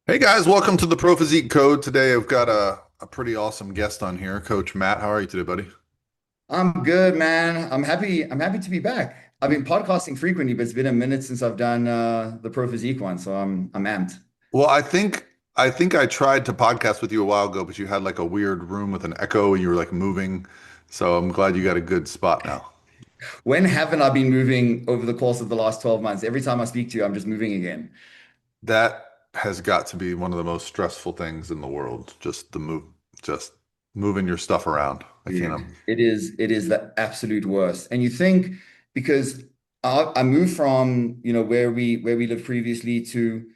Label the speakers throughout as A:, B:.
A: Hey guys, welcome to the Pro Physique Code. Today I've got a pretty awesome guest on here, Coach Matt. How are you today, buddy?
B: I'm good, man. I'm happy to be back. I've been podcasting frequently, but it's been a minute since I've done the Pro Physique one, so I'm amped.
A: Well, I think I tried to podcast with you a while ago, but you had like a weird room with an echo and you were like moving. So I'm glad you got a good spot now.
B: When haven't I been moving over the course of the last 12 months? Every time I speak to you, I'm just moving again.
A: That has got to be one of the most stressful things in the world. Just moving your stuff around. I can't.
B: Dude, it is the absolute worst. And you think because I moved from, where we lived previously to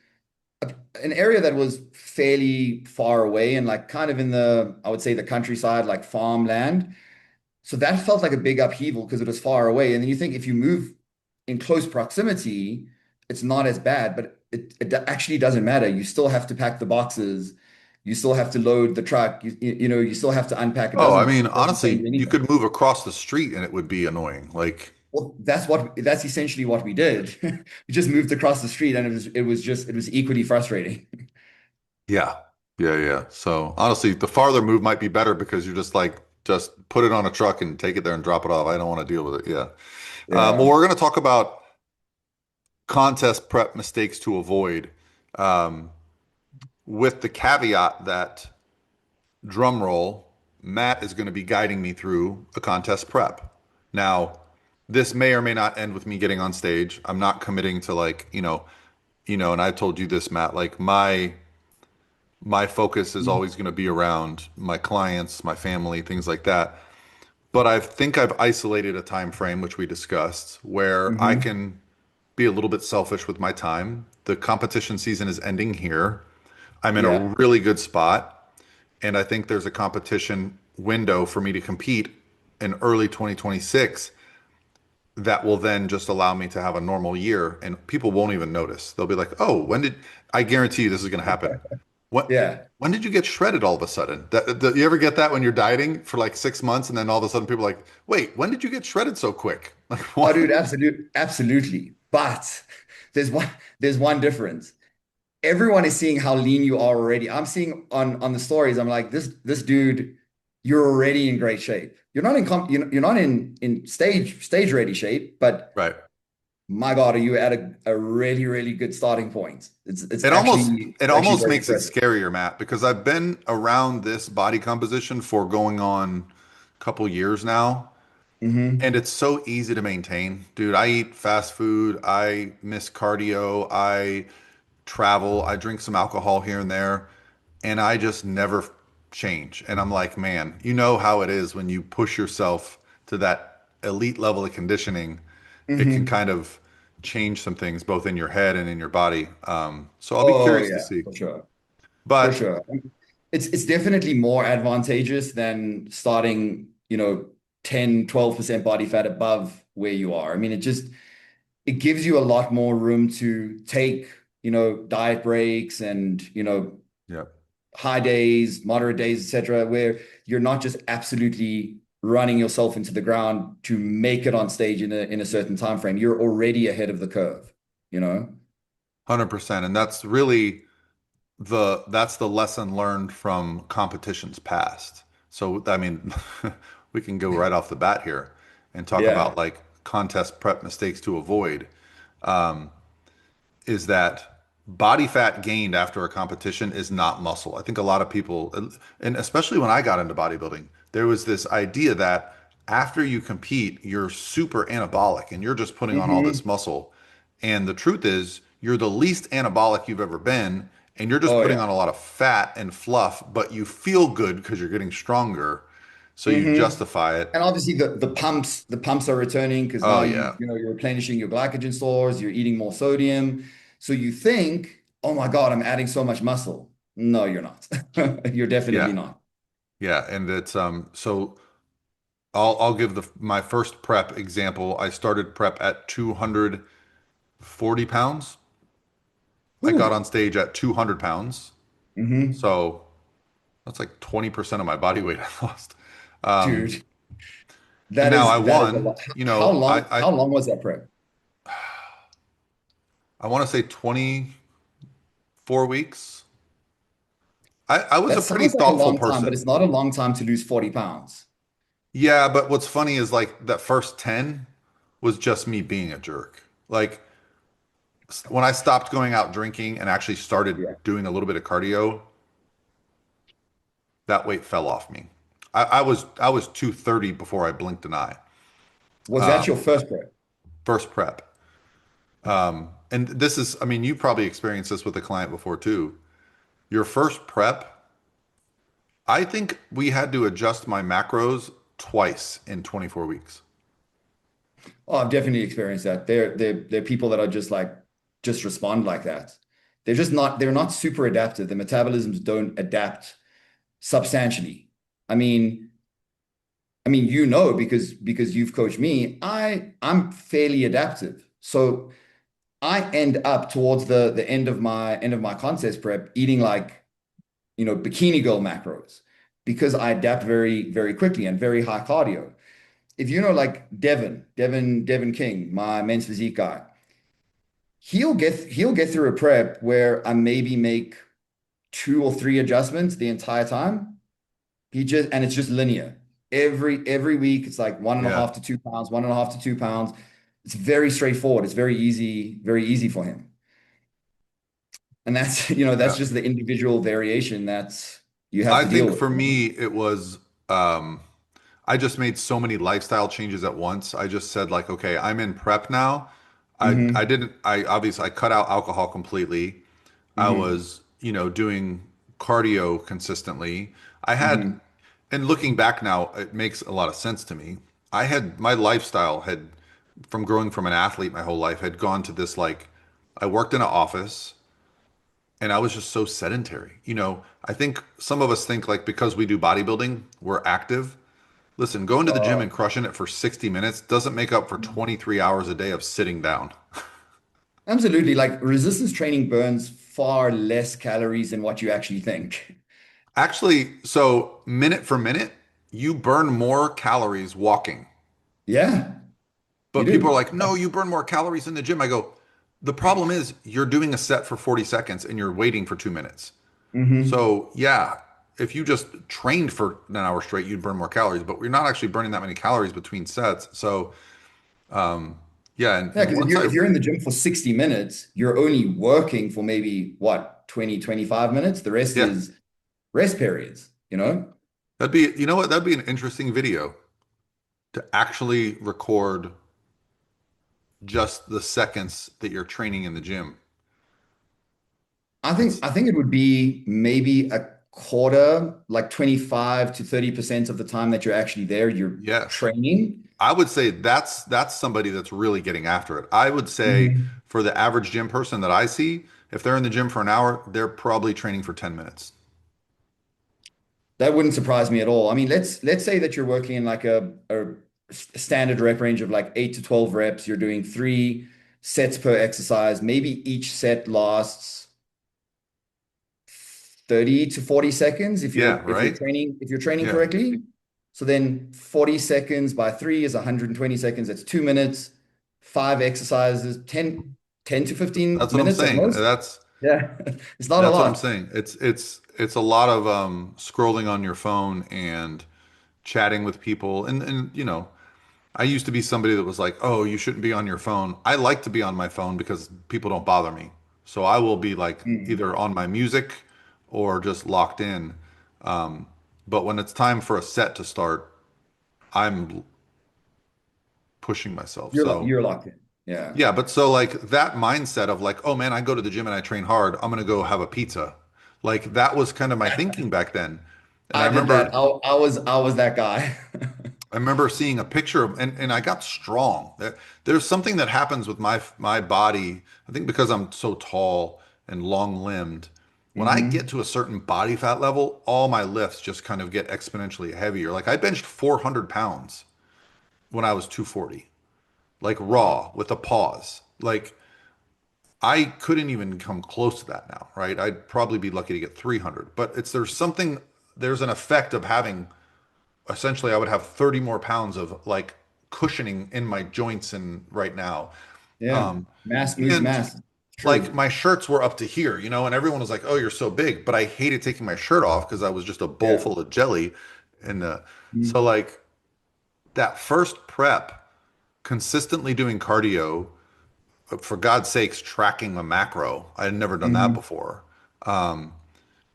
B: an area that was fairly far away and like kind of in the, I would say the countryside, like farmland. So that felt like a big upheaval because it was far away. And then you think if you move in close proximity, it's not as bad, but it actually doesn't matter. You still have to pack the boxes. You still have to load the truck. You still have to unpack. It
A: Oh, I
B: doesn't,
A: mean,
B: it doesn't change
A: honestly, you
B: anything.
A: could move across the street and it would be annoying. Like,
B: Well, that's essentially what we did. We just moved across the street and it was equally frustrating.
A: yeah. Yeah, yeah. So honestly, the farther move might be better because you're just put it on a truck and take it there and drop it off. I don't want to deal with it. Yeah. Well,
B: Yeah.
A: we're going to talk about contest prep mistakes to avoid, um, with the caveat that, drum roll, Matt is going to be guiding me through a contest prep. Now, this may or may not end with me getting on stage. I'm not committing to and I told you this, Matt, like my focus is always going to be around my clients, my family, things like that. But I think I've isolated a time frame, which we discussed, where I
B: Hmm.
A: can be a little bit selfish with my time. The competition season is ending here. I'm in a
B: Yeah.
A: really good spot, and I think there's a competition window for me to compete in early 2026 that will then just allow me to have a normal year, and people won't even notice. They'll be like, "Oh, when did?" I guarantee you this is going to happen. What?
B: Yeah.
A: When did you get shredded all of a sudden? You ever get that when you're dieting for like 6 months and then all of a sudden people are like, "Wait, when did you get shredded so quick?" Like,
B: Oh,
A: what?
B: dude, absolutely. But there's one there's one difference. Everyone is seeing how lean you are already. I'm seeing on the stories, I'm like, this dude, you're already in great shape. You're not in stage ready shape, but
A: Right.
B: my God, are you at a really, really good starting point? It's
A: It almost
B: actually
A: it
B: it's actually
A: almost
B: very
A: makes it
B: impressive.
A: scarier, Matt, because I've been around this body composition for going on a couple years now,
B: Hmm.
A: and it's so easy to maintain. Dude, I eat fast food, I miss cardio, I travel, I drink some alcohol here and there, and I just never change. And I'm like, man, you know how it is when you push yourself to that elite level of conditioning, it can
B: Hmm.
A: kind of change some things both in your head and in your body. So I'll be
B: Oh
A: curious to
B: yeah,
A: see.
B: for sure. For
A: But
B: sure. It's definitely more advantageous than starting, 10, 12% body fat above where you are. I mean, it gives you a lot more room to take, diet breaks and,
A: yeah,
B: high days, moderate days, etc., where you're not just absolutely running yourself into the ground to make it on stage in a certain time frame. You're already ahead of the curve, you know?
A: 100%. And that's really that's the lesson learned from competitions past. So, I mean, we can go right off the bat here and talk
B: Yeah.
A: about like contest prep mistakes to avoid. Um, is that body fat gained after a competition is not muscle. I think a lot of people, and especially when I got into bodybuilding, there was this idea that after you compete, you're super anabolic and you're just putting on all this
B: Hmm.
A: muscle. And the truth is, you're the least anabolic you've ever been, and you're just
B: Oh
A: putting
B: yeah.
A: on a lot of fat and fluff, but you feel good because you're getting stronger. So you
B: Hmm.
A: justify it.
B: And obviously the pumps are returning because
A: Oh,
B: now
A: yeah.
B: you're replenishing your glycogen stores, you're eating more sodium. So you think, oh my God, I'm adding so much muscle. No, you're not. You're definitely
A: Yeah.
B: not.
A: Yeah. And it's, so I'll give my first prep example. I started prep at 240 pounds. I got
B: Ooh.
A: on stage at 200 pounds.
B: Hmm.
A: So that's like 20% of my body weight I lost. Um,
B: Dude,
A: and
B: that
A: now I
B: is that is a
A: won,
B: lot. How long
A: I
B: how long was that prep?
A: I want to say 24 weeks. I was a
B: That
A: pretty
B: sounds like a
A: thoughtful
B: long time, but
A: person.
B: it's not a long time to lose 40 pounds.
A: Yeah, but what's funny is like that first 10 was just me being a jerk. Like when I stopped going out drinking and actually started
B: Yeah.
A: doing a little bit of cardio, that weight fell off me. I was 230 before I blinked an eye.
B: Was that your first prep?
A: First prep. And this is, I mean, you probably experienced this with a client before too. Your first prep, I think we had to adjust my macros twice in 24 weeks.
B: Oh, I've definitely experienced that. They're people that are just like just respond like that. They're not super adaptive. The metabolisms don't adapt substantially. I mean, because you've coached me, I'm fairly adaptive. So I end up towards the end of my contest prep eating like, bikini girl macros because I adapt very, very quickly and very high cardio. If you know like Devin King, my men's physique guy, he'll get through a prep where I maybe make two or three adjustments the entire time. And it's just linear. Every week it's like one and a
A: Yeah.
B: half to 2 pounds, 1.5 to 2 pounds. It's very straightforward. It's very easy for him. And that's, that's
A: Yeah.
B: just the individual variation that you have
A: I
B: to deal
A: think
B: with.
A: for me, it was, I just made so many lifestyle changes at once. I just said like, okay, I'm in prep now. I
B: Hmm.
A: didn't, I obviously I cut out alcohol completely. I
B: Hmm.
A: was, doing cardio consistently. I had,
B: Hmm.
A: and looking back now, it makes a lot of sense to me. I had my lifestyle had, from growing from an athlete my whole life, had gone to this like, I worked in an office and I was just so sedentary. I think some of us think like because we do bodybuilding, we're active. Listen, going to the gym and crushing it for 60 minutes doesn't make up for 23 hours a day of sitting down.
B: Absolutely. Like resistance training burns far less calories than what you actually think.
A: Actually, so minute for minute, you burn more calories walking.
B: Yeah, you
A: But people are
B: do.
A: like, no, you burn more calories in the gym. I go, the problem is you're doing a set for 40 seconds and you're waiting for 2 minutes.
B: Hmm.
A: So, yeah, if you just trained for an hour straight, you'd burn more calories, but we're not actually burning that many calories between sets. So, yeah,
B: Yeah,
A: and
B: because if
A: once
B: you're
A: I,
B: if you're in the gym for 60 minutes, you're only working for maybe what, 20, 25 minutes. The rest
A: yeah,
B: is rest periods, you know?
A: that'd be, you know what, that'd be an interesting video to actually record just the seconds that you're training in the gym.
B: I think
A: It's,
B: I think it would be maybe a quarter, like 25 to 30% of the time that you're actually there, you're
A: yes.
B: training.
A: I would say that's somebody that's really getting after it. I would say
B: Mhm.
A: for the average gym person that I see, if they're in the gym for an hour, they're probably training for 10 minutes.
B: That wouldn't surprise me at all. I mean, let's say that you're working in like a standard rep range of like 8 to 12 reps. You're doing 3 sets per exercise. Maybe each set lasts 30 to 40 seconds if
A: Yeah,
B: you're
A: right?
B: training
A: Yeah.
B: correctly. So then 40 seconds by 3 is 120 seconds. That's 2 minutes, 5 exercises, 10 to 15
A: That's what I'm
B: minutes at
A: saying.
B: most.
A: That's
B: Yeah. It's not a
A: that's what I'm
B: lot.
A: saying. It's a lot of scrolling on your phone and chatting with people. And I used to be somebody that was like, "Oh, you shouldn't be on your phone." I like to be on my phone because people don't bother me. So I will be like
B: Mm.
A: either on my music or just locked in. But when it's time for a set to start, I'm pushing myself. So
B: You're locked in. Yeah.
A: yeah, but so like that mindset of like, oh man, I go to the gym and I train hard. I'm gonna go have a pizza. Like that was kind of my thinking back then. And I
B: I did that.
A: remember
B: I was that guy.
A: I remember seeing a picture of, and I got strong. There's something that happens with my body. I think because I'm so tall and long limbed, when I get
B: Hmm.
A: to a certain body fat level, all my lifts just kind of get exponentially heavier. Like I benched 400 pounds when I was 240, like
B: Wow.
A: raw with a pause. Like I couldn't even come close to that now, right? I'd probably be lucky to get 300, but there's an effect of having essentially I would have 30 more pounds of like cushioning in my joints and right now.
B: Yeah. Mass moves
A: And
B: mass.
A: like
B: True.
A: my shirts were up to here, and everyone was like, "Oh, you're so big," but I hated taking my shirt off because I was just a bowl
B: Yeah.
A: full of jelly, and so
B: Mhm.
A: like that first prep, consistently doing cardio, for God's sakes, tracking a macro. I had never done that
B: Mhm.
A: before. Um,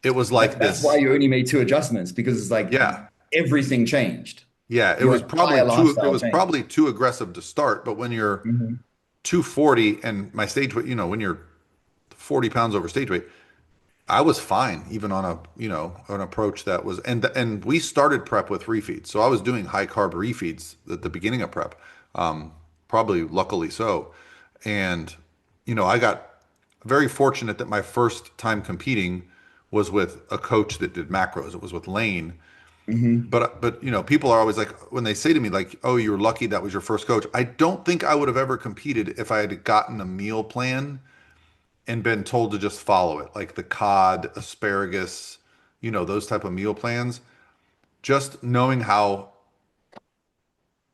A: it was like
B: That's why
A: this,
B: you only made two adjustments because it's like
A: yeah,
B: everything changed.
A: yeah. It
B: Your
A: was probably
B: entire
A: too, it
B: lifestyle
A: was
B: changed.
A: probably too aggressive to start, but when you're
B: Mhm.
A: 240 and my stage weight, when you're 40 pounds over stage weight, I was fine even on an approach that was, and we started prep with refeeds. So I was doing high carb refeeds at the beginning of prep. Probably luckily so. And I got very fortunate that my first time competing was with a coach that did macros. It was with Lane.
B: Mhm.
A: But people are always like, when they say to me like, "Oh, you're lucky that was your first coach." I don't think I would have ever competed if I had gotten a meal plan and been told to just follow it, like the cod, asparagus, those type of meal plans. Just knowing how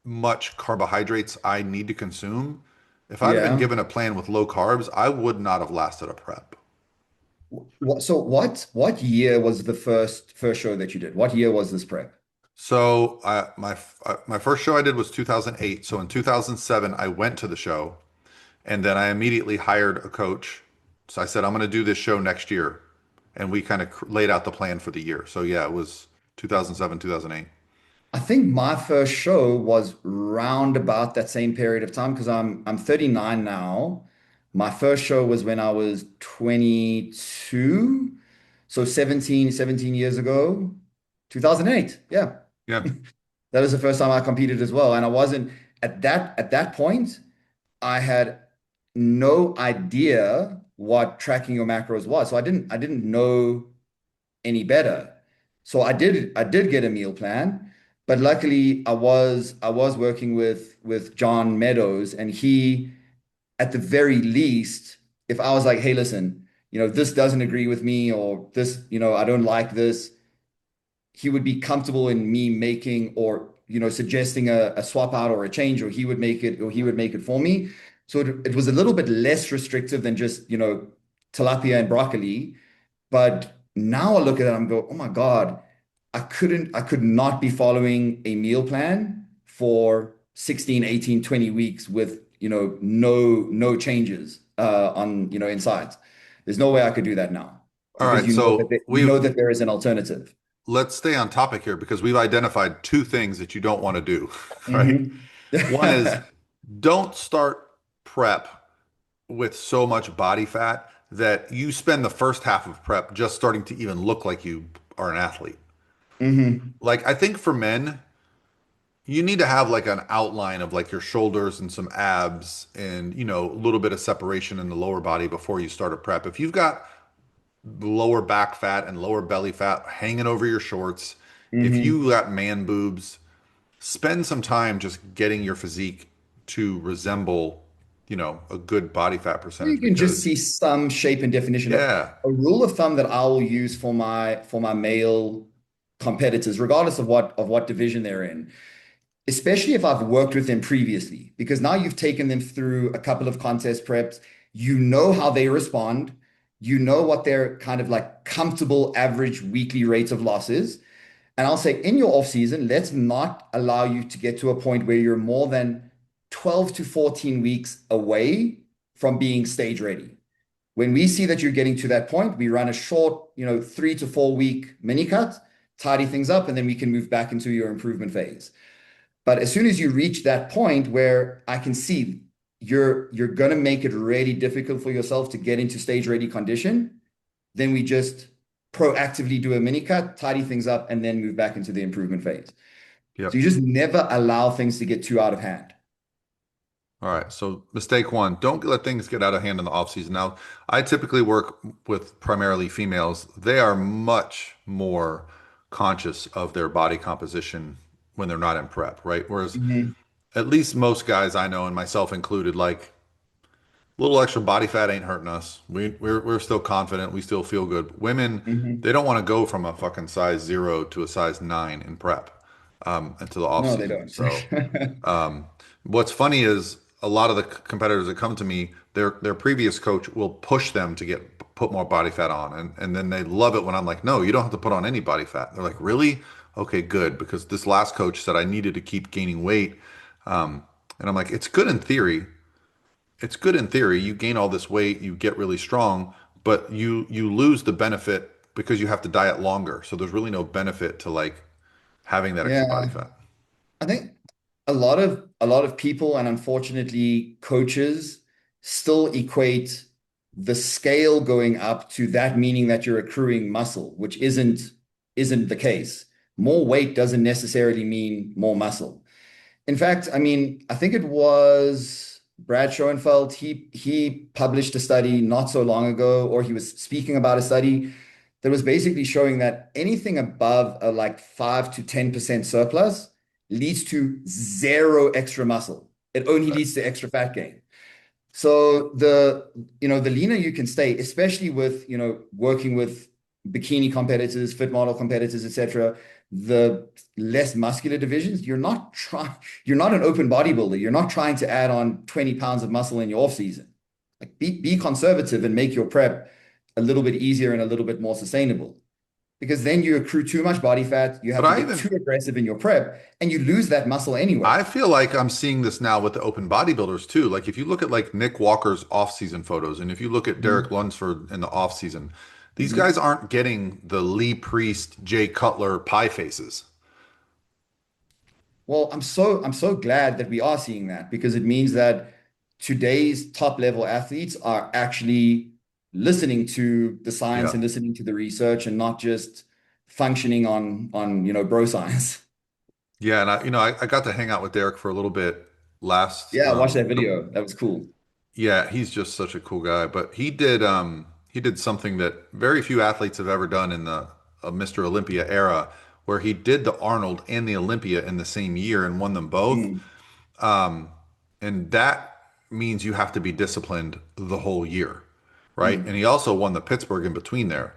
A: much carbohydrates I need to consume. If I'd have been
B: Yeah.
A: given a plan with low carbs, I would not have lasted a prep.
B: So what year was the first show that you did? What year was this prep?
A: So my first show I did was 2008. So in 2007, I went to the show, and then I immediately hired a coach. So I said, I'm going to do this show next year. And we kind of laid out the plan for the year. So yeah, it was 2007, 2008.
B: I think my first show was round about that same period of time because I'm 39 now. My first show was when I was 22. So 17 years ago, 2008. Yeah.
A: Yeah.
B: That was the first time I competed as well. And I wasn't at that point, I had no idea what tracking your macros was. So I didn't know any better. So I did get a meal plan, but luckily I was working with John Meadows, and he, at the very least, if I was like, hey, listen, this doesn't agree with me, or this, I don't like this, he would be comfortable in me making, or suggesting a swap out or a change, or he would make it for me. So it was a little bit less restrictive than just tilapia and broccoli. But now I look at it and go, oh my God, I could not be following a meal plan for 16, 18, 20 weeks with, no changes on, insides. There's no way I could do that now
A: All
B: because
A: right.
B: you know that
A: So
B: you know that there is an alternative.
A: let's stay on topic here because we've identified two things that you don't want to do, right?
B: Hmm.
A: One is don't start prep with so much body fat that you spend the first half of prep just starting to even look like you are an athlete.
B: Hmm.
A: Like I think for men, you need to have like an outline of like your shoulders and some abs and a little bit of separation in the lower body before you start a prep. If you've got lower back fat and lower belly fat hanging over your shorts, if
B: Hmm.
A: you got man boobs, spend some time just getting your physique to resemble, a good body fat
B: You
A: percentage
B: can just
A: because
B: see some shape and definition.
A: yeah,
B: A rule of thumb that I will use for my male competitors, regardless of what division they're in, especially if I've worked with them previously, because now you've taken them through a couple of contest preps, you know how they respond, you know what their kind of like comfortable average weekly rate of loss is. And I'll say in your off season, let's not allow you to get to a point where you're more than 12 to 14 weeks away from being stage ready. When we see that you're getting to that point, we run a short, 3 to 4 week mini cut, tidy things up, and then we can move back into your improvement phase. But as soon as you reach that point where I can see you're gonna make it really difficult for yourself to get into stage ready condition, then we just proactively do a mini cut, tidy things up, and then move back into the improvement phase. So you
A: yep.
B: just never allow things to get too out of hand.
A: All right. So mistake one, don't let things get out of hand in the off season. Now, I typically work with primarily females. They are much more conscious of their body composition when they're not in prep, right? Whereas
B: Hmm.
A: at least most guys I know, and myself included, like a little extra body fat ain't hurting us. We're still confident. We still feel good. Women,
B: Hmm.
A: they don't want to go from a fucking size 0 to a size 9 in prep, into the off
B: No, they
A: season.
B: don't.
A: So, what's funny is a lot of the competitors that come to me their previous coach will push them to put more body fat on, and then they love it when I'm like, no, you don't have to put on any body fat. They're like, really? Okay, good, because this last coach said I needed to keep gaining weight, and I'm like, it's good in theory. It's good in theory. You gain all this weight, you get really strong, but you lose the benefit because you have to diet longer. So there's really no benefit to like having that extra body
B: Yeah.
A: fat.
B: I think a lot of people and unfortunately coaches still equate the scale going up to that meaning that you're accruing muscle, which isn't the case. More weight doesn't necessarily mean more muscle. In fact, I mean, I think it was Brad Schoenfeld. He published a study not so long ago, or he was speaking about a study that was basically showing that anything above a like 5 to 10% surplus leads to zero extra muscle. It only
A: Right.
B: leads to extra fat gain. So the leaner you can stay, especially with, working with bikini competitors, fit model competitors, etc., the less muscular divisions, you're not an open bodybuilder. You're not trying to add on 20 pounds of muscle in your off season. Like be conservative and make your prep a little bit easier and a little bit more sustainable. Because then you accrue too much body fat, you
A: But
B: have to get too aggressive in your prep, and you lose that muscle anyway.
A: I feel like I'm seeing this now with the open bodybuilders too. Like if you look at like Nick Walker's off-season photos, and if you look at Derek
B: Mhm.
A: Lunsford in the off-season, these guys
B: Mhm.
A: aren't getting the Lee Priest, Jay Cutler pie faces.
B: Well, I'm so glad that we are seeing that because it means that today's top level athletes are actually listening to the science
A: Yeah.
B: and listening to the research and not just functioning on bro science.
A: Yeah, and I got to hang out with Derek for a little bit last
B: Yeah, watch that video. That was cool.
A: yeah, he's just such a cool guy. But he did something that very few athletes have ever done in the Mr. Olympia era, where he did the Arnold and the Olympia in the same year and won them both.
B: Mm,
A: And that means you have to be disciplined the whole year, right? And
B: mm.
A: he also won the Pittsburgh in between there.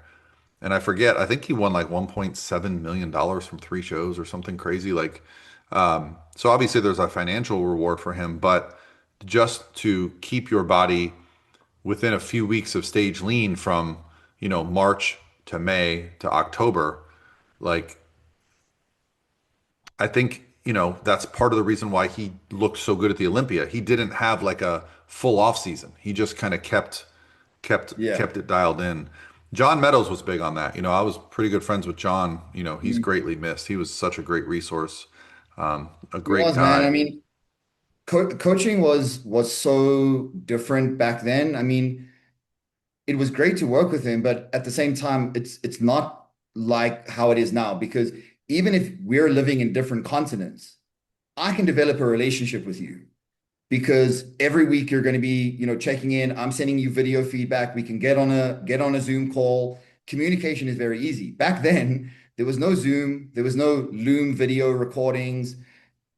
A: And I forget, I think he won like $1.7 million from three shows or something crazy. Like, so obviously there's a financial reward for him, but just to keep your body within a few weeks of stage lean from, March to May to October, like I think, that's part of the reason why he looked so good at the Olympia. He didn't have like a full off season. He just kind of
B: Yeah.
A: kept it dialed in. John Meadows was big on that. I was pretty good friends with John. He's
B: Mm.
A: greatly missed. He was such a great resource, a
B: He
A: great
B: was, man. I
A: guy.
B: mean, coaching was so different back then. I mean, it was great to work with him, but at the same time, it's not like how it is now because even if we're living in different continents, I can develop a relationship with you because every week you're going to be, checking in. I'm sending you video feedback. We can get on a Zoom call. Communication is very easy. Back then, there was no Zoom, there was no Loom video recordings,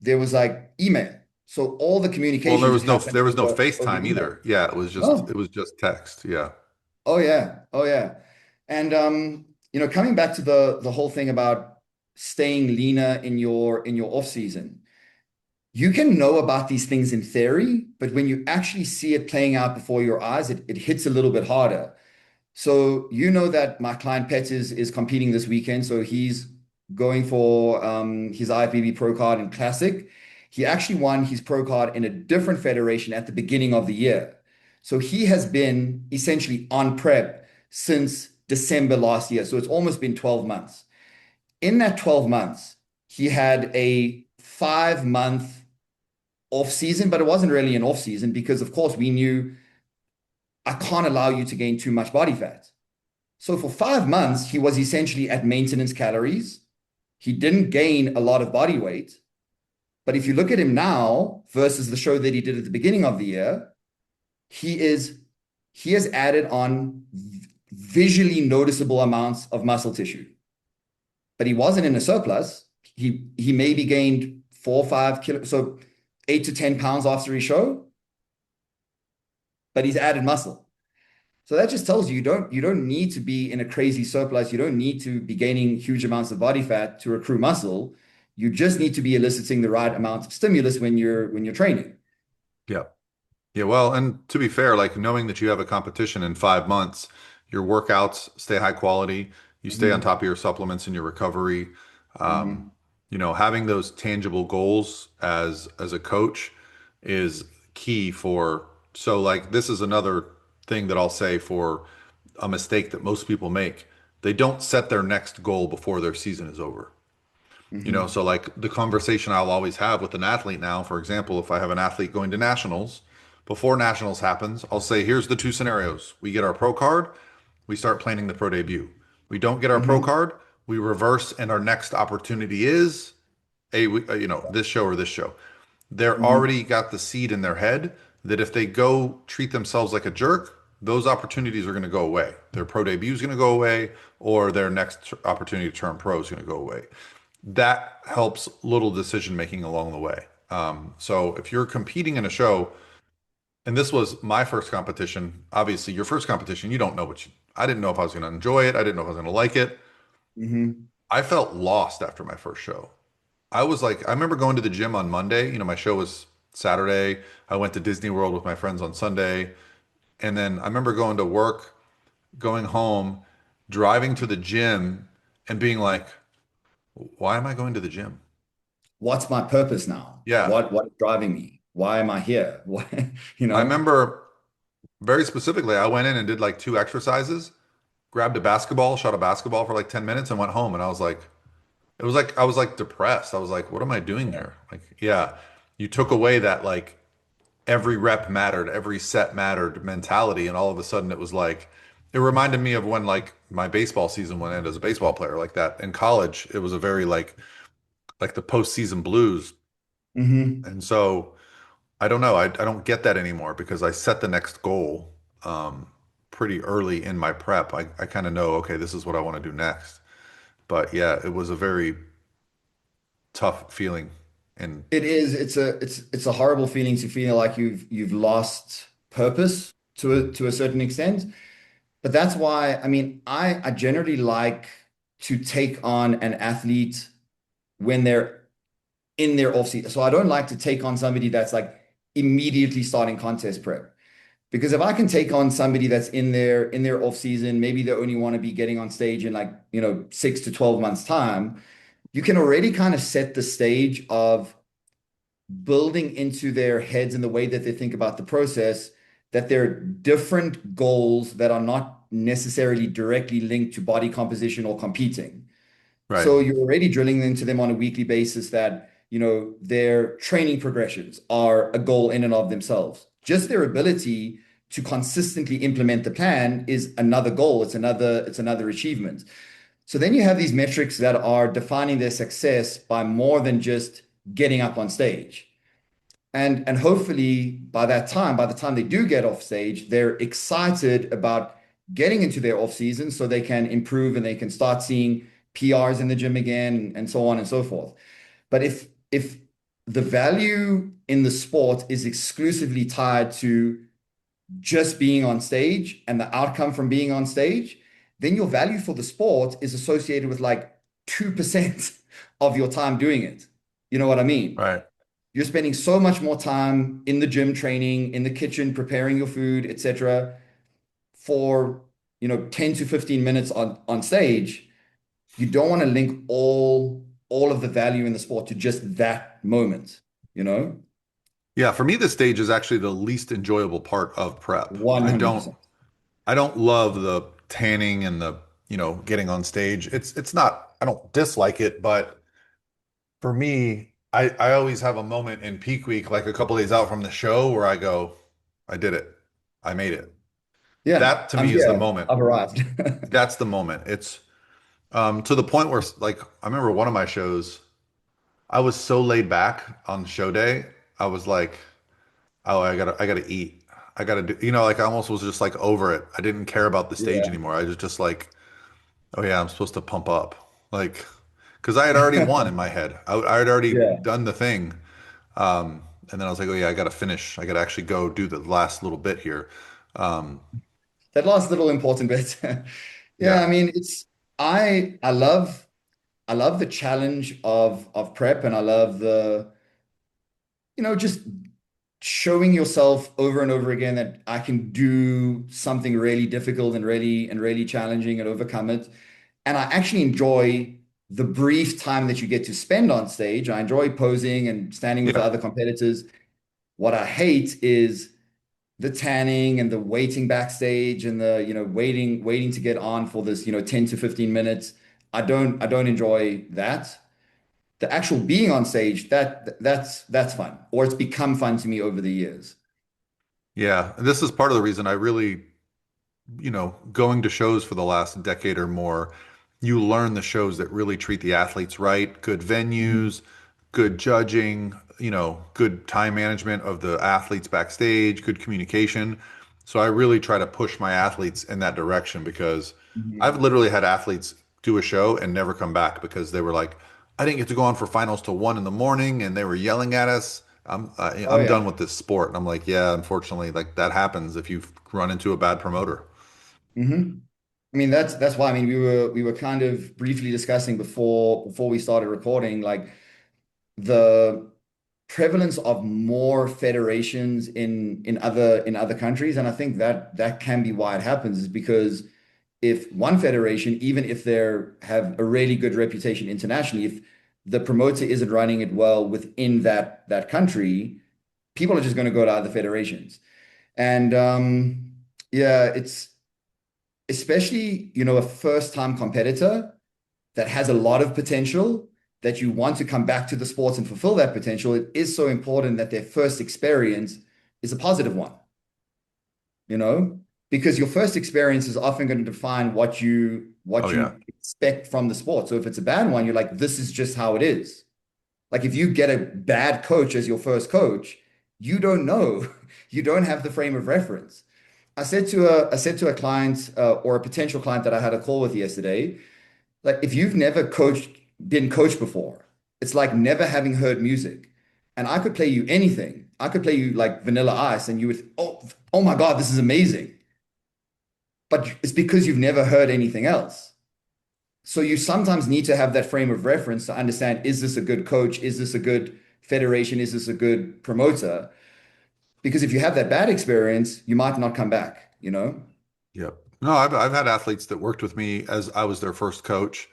B: there was like email. So all the
A: Well,
B: communication just happened
A: there was no
B: over
A: FaceTime
B: email.
A: either. Yeah, it
B: No.
A: was just text. Yeah.
B: Oh yeah. Oh yeah. And coming back to the whole thing about staying leaner in your off season, you can know about these things in theory, but when you actually see it playing out before your eyes, it hits a little bit harder. So you know that my client Pet is competing this weekend, so he's going for his IFBB Pro Card in Classic. He actually won his Pro Card in a different federation at the beginning of the year. So he has been essentially on prep since December last year. So it's almost been 12 months. In that 12 months, he had a 5 month off season, but it wasn't really an off season because, of course, we knew I can't allow you to gain too much body fat. So for 5 months, he was essentially at maintenance calories. He didn't gain a lot of body weight. But if you look at him now versus the show that he did at the beginning of the year, he is he has added on visually noticeable amounts of muscle tissue. But he wasn't in a surplus. He maybe gained 4 or 5 kilos, so 8 to 10 pounds after his show, but he's added muscle. So that just tells you you don't need to be in a crazy surplus. You don't need to be gaining huge amounts of body fat to accrue muscle. You just need to be eliciting the right amount of stimulus when you're training.
A: Yeah. Yeah, well, and to be fair, like knowing that you have a competition in 5 months, your workouts stay high quality, you stay on
B: Hmm.
A: top of your supplements and your recovery. Um,
B: Hmm.
A: Having those tangible goals as a coach is key for. So, like, this is another thing that I'll say for a mistake that most people make. They don't set their next goal before their season is over.
B: Hmm.
A: So like the conversation I'll always have with an athlete now, for example, if I have an athlete going to nationals, before nationals happens, I'll say, here's the two scenarios. We get our pro card, we start planning the pro debut. We don't get our pro
B: Hmm.
A: card, we reverse, and our next opportunity is this show or this show. They're
B: Hmm.
A: already got the seed in their head that if they go treat themselves like a jerk, those opportunities are going to go away. Their pro debut is going to go away, or their next opportunity to turn pro is going to go away. That helps little decision making along the way. So if you're competing in a show, and this was my first competition, obviously your first competition, you don't know I didn't know if I was going to enjoy it. I didn't know if I was going to like it.
B: Hmm.
A: I felt lost after my first show. I was like, I remember going to the gym on Monday. My show was Saturday. I went to Disney World with my friends on Sunday. And then I remember going to work, going home, driving to the gym, and being like, why am I going to the gym?
B: What's my purpose now?
A: Yeah.
B: What is driving me? Why am I here? Why, you
A: I
B: know?
A: remember very specifically, I went in and did like two exercises, grabbed a basketball, shot a basketball for like 10 minutes and went home. And I was like, it was like, I was like depressed. I was like, what am I doing here? Like, yeah, you took away that like every rep mattered, every set mattered mentality. And all of a sudden it was like, it reminded me of when like my baseball season went in as a baseball player like that. In college, it was a very like the postseason blues.
B: Hmm.
A: And so I don't know. I don't get that anymore because I set the next goal pretty early in my prep. I kind of know, okay, this is what I want to do next. But yeah, it was a very tough feeling. And
B: It is. It's a horrible feeling to feel like you've lost purpose to a certain extent. But that's why, I mean, I generally like to take on an athlete when they're in their off season. So I don't like to take on somebody that's like immediately starting contest prep. Because if I can take on somebody that's in their off season, maybe they only want to be getting on stage in like, 6 to 12 months time, you can already kind of set the stage of building into their heads and the way that they think about the process that there are different goals that are not necessarily directly linked to body composition or competing.
A: right,
B: So you're already drilling into them on a weekly basis that, their training progressions are a goal in and of themselves. Just their ability to consistently implement the plan is another goal. It's another achievement. So then you have these metrics that are defining their success by more than just getting up on stage. And hopefully by the time they do get off stage, they're excited about getting into their off season so they can improve and they can start seeing PRs in the gym again and so on and so forth. But if the value in the sport is exclusively tied to just being on stage and the outcome from being on stage, then your value for the sport is associated with like 2% of your time doing it. You know what I mean?
A: right.
B: You're spending so much more time in the gym training, in the kitchen, preparing your food, etc., for 10 to 15 minutes on stage. You don't want to link all of the value in the sport to just that moment, you know?
A: Yeah, for me, the stage is actually the least enjoyable part of prep. I don't
B: 100%.
A: I don't love the tanning and the, getting on stage. It's not, I don't dislike it, but for me, I always have a moment in peak week, like a couple days out from the show, where I go, I did it. I made it.
B: Yeah,
A: That to
B: I'm
A: me is the
B: here.
A: moment.
B: I've arrived.
A: That's the moment. It's to the point where like I remember one of my shows, I was so laid back on show day. I was like, oh, I gotta eat. I gotta do, like I almost was just like over it. I didn't care about the stage
B: Yeah.
A: anymore. I was just like, oh yeah, I'm supposed to pump up. Like, because I had already won in my head. I had already
B: Yeah.
A: done the thing. And then I was like, oh yeah, I gotta finish. I gotta actually go do the last little bit here. Um,
B: That last little important bit. Yeah,
A: yeah,
B: I mean, I love the challenge of prep and I love the, just showing yourself over and over again that I can do something really difficult and really challenging and overcome it. And I actually enjoy the brief time that you get to spend on stage. I enjoy posing and standing with the
A: Yeah.
B: other competitors. What I hate is the tanning and the waiting backstage and the, waiting to get on for this, 10 to 15 minutes. I don't enjoy that. The actual being on stage, that's fun, or it's become fun to me over the years.
A: Yeah. And this is part of the reason I really, going to shows for the last decade or more, you learn the shows that really treat the athletes right, good
B: Mhm.
A: venues, good judging, good time management of the athletes backstage, good communication. So I really try to push my athletes in that direction because I've
B: Mhm.
A: literally had athletes do a show and never come back because they were like, I didn't get to go on for finals till 1 in the morning and they were yelling at us.
B: Oh
A: I'm done
B: yeah.
A: with this sport. And I'm like, yeah, unfortunately, like that happens if you run into a bad promoter.
B: Hmm. I mean, that's why, I mean, we were kind of briefly discussing before we started recording, like the prevalence of more federations in other countries. And I think that can be why it happens, is because if one federation, even if they have a really good reputation internationally, if the promoter isn't running it well within that country, people are just going to go to other federations. And yeah, it's especially, a first-time competitor that has a lot of potential, that you want to come back to the sports and fulfill that potential. It is so important that their first experience is a positive one, you know, because your first experience is often going to define what you
A: Oh
B: what
A: yeah.
B: you expect from the sport. So if it's a bad one, you're like, this is just how it is. Like if you get a bad coach as your first coach, you don't know. You don't have the frame of reference. I said to a client, or a potential client that I had a call with yesterday, like if you've never been coached before, it's like never having heard music. And I could play you anything. I could play you like Vanilla Ice, and you would, oh my God, this is amazing. But it's because you've never heard anything else. So you sometimes need to have that frame of reference to understand, is this a good coach? Is this a good federation? Is this a good promoter? Because if you have that bad experience, you might not come back, you know?
A: Yep. No, I've had athletes that worked with me as I was their first coach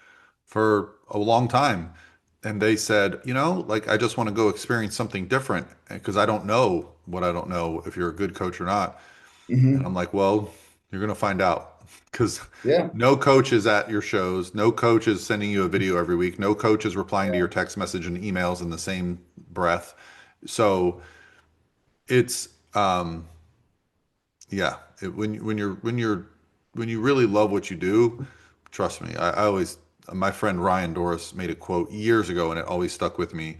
A: for a long time. And they said, like I just want to go experience something different because I don't know what I don't know if you're a good coach or not. And I'm
B: Hmm.
A: like, well, you're going to find out because
B: Yeah.
A: no coach is at your shows. No coach is sending you a video every week. No coach is replying to your text message and emails in the same breath. So it's, yeah, when you really love what you do, trust me. I always my friend Ryan Doris made a quote years ago, and it always stuck with me.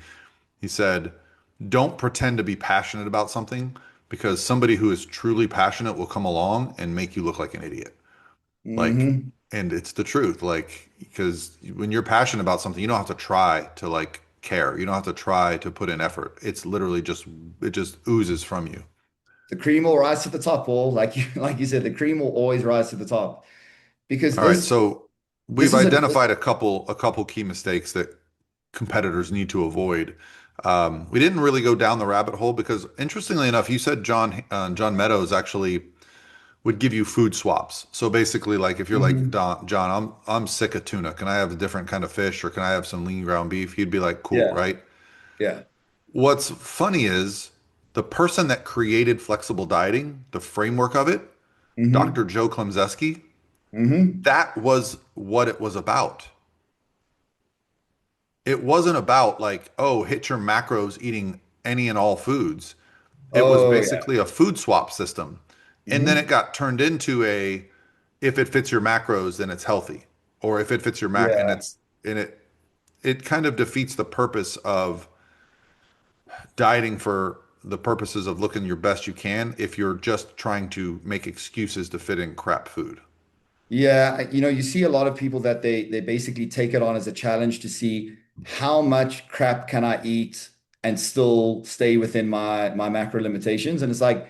A: He said, "Don't pretend to be passionate about something because somebody who is truly passionate will come along and make you look like an idiot." Like,
B: Hmm.
A: and it's the truth. Like, because when you're passionate about something, you don't have to try to like care. You don't have to try to put in effort. It's literally just it just oozes from you.
B: The cream will rise to the top, Paul. Like you said, the cream will always rise to the top because
A: All right,
B: this
A: so
B: this
A: we've
B: is a
A: identified a couple key mistakes that competitors need to avoid. We didn't really go down the rabbit hole because, interestingly enough, you said John Meadows actually would give you food swaps. So basically, like if you're like
B: Mhm.
A: John, I'm sick of tuna. Can I have a different kind of fish, or can I have some lean ground beef? He'd be like, cool,
B: Yeah,
A: right?
B: yeah.
A: What's funny is the person that created flexible dieting, the framework of it, Dr.
B: Hmm.
A: Joe Klemczewski,
B: Hmm.
A: that was what it was about. It wasn't about like, oh, hit your macros eating any and all foods. It was
B: Oh yeah.
A: basically a food swap system. And then it
B: Hmm.
A: got turned into a if it fits your macros, then it's healthy. Or if it fits your mac and
B: Yeah.
A: it kind of defeats the purpose of dieting for the purposes of looking your best you can if you're just trying to make excuses to fit in crap food.
B: Yeah, you see a lot of people that they basically take it on as a challenge to see how much crap can I eat and still stay within my macro limitations. And it's like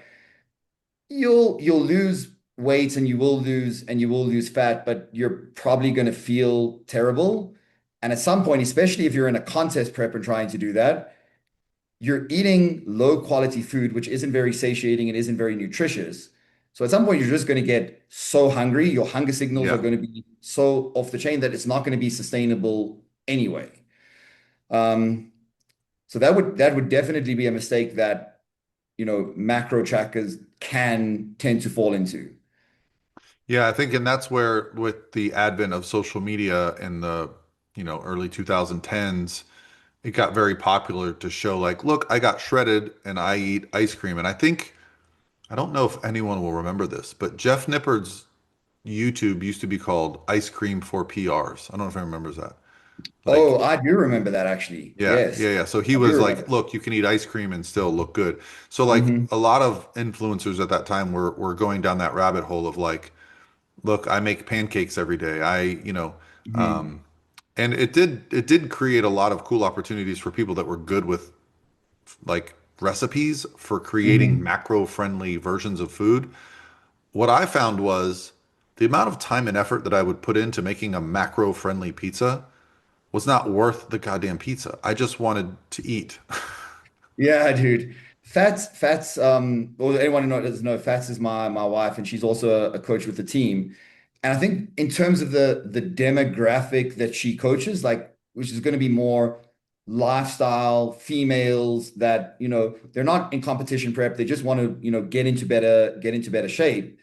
B: you'll lose weight and you will lose fat, but you're probably going to feel terrible. And at some point, especially if you're in a contest prep and trying to do that, you're eating low quality food, which isn't very satiating and isn't very nutritious. So at some point, you're just going to get so hungry. Your hunger signals are
A: Yeah.
B: going to be so off the chain that it's not going to be sustainable anyway. Um, so that would definitely be a mistake that, macro trackers can tend to fall into.
A: Yeah, I think, and that's where with the advent of social media in the, early 2010s, it got very popular to show like, look, I got shredded and I eat ice cream. And I think, I don't know if anyone will remember this, but Jeff Nippard's YouTube used to be called Ice Cream for PRs. I don't know if anyone remembers that.
B: Oh,
A: Like,
B: I do remember that actually.
A: yeah,
B: Yes,
A: yeah, yeah. So he
B: I do
A: was like,
B: remember.
A: look, you can eat ice cream and still look good. So like
B: Hmm.
A: a lot of influencers at that time were going down that rabbit hole of like, look, I make pancakes every day.
B: Hmm.
A: Um, and it did create a lot of cool opportunities for people that were good with like recipes for creating
B: Hmm.
A: macro friendly versions of food. What I found was the amount of time and effort that I would put into making a macro friendly pizza was not worth the goddamn pizza. I just wanted to eat.
B: Yeah, dude. Or anyone who doesn't know, Fats is my wife, and she's also a coach with the team. And I think in terms of the demographic that she coaches, like which is going to be more lifestyle females that, they're not in competition prep, they just want to, get into better shape.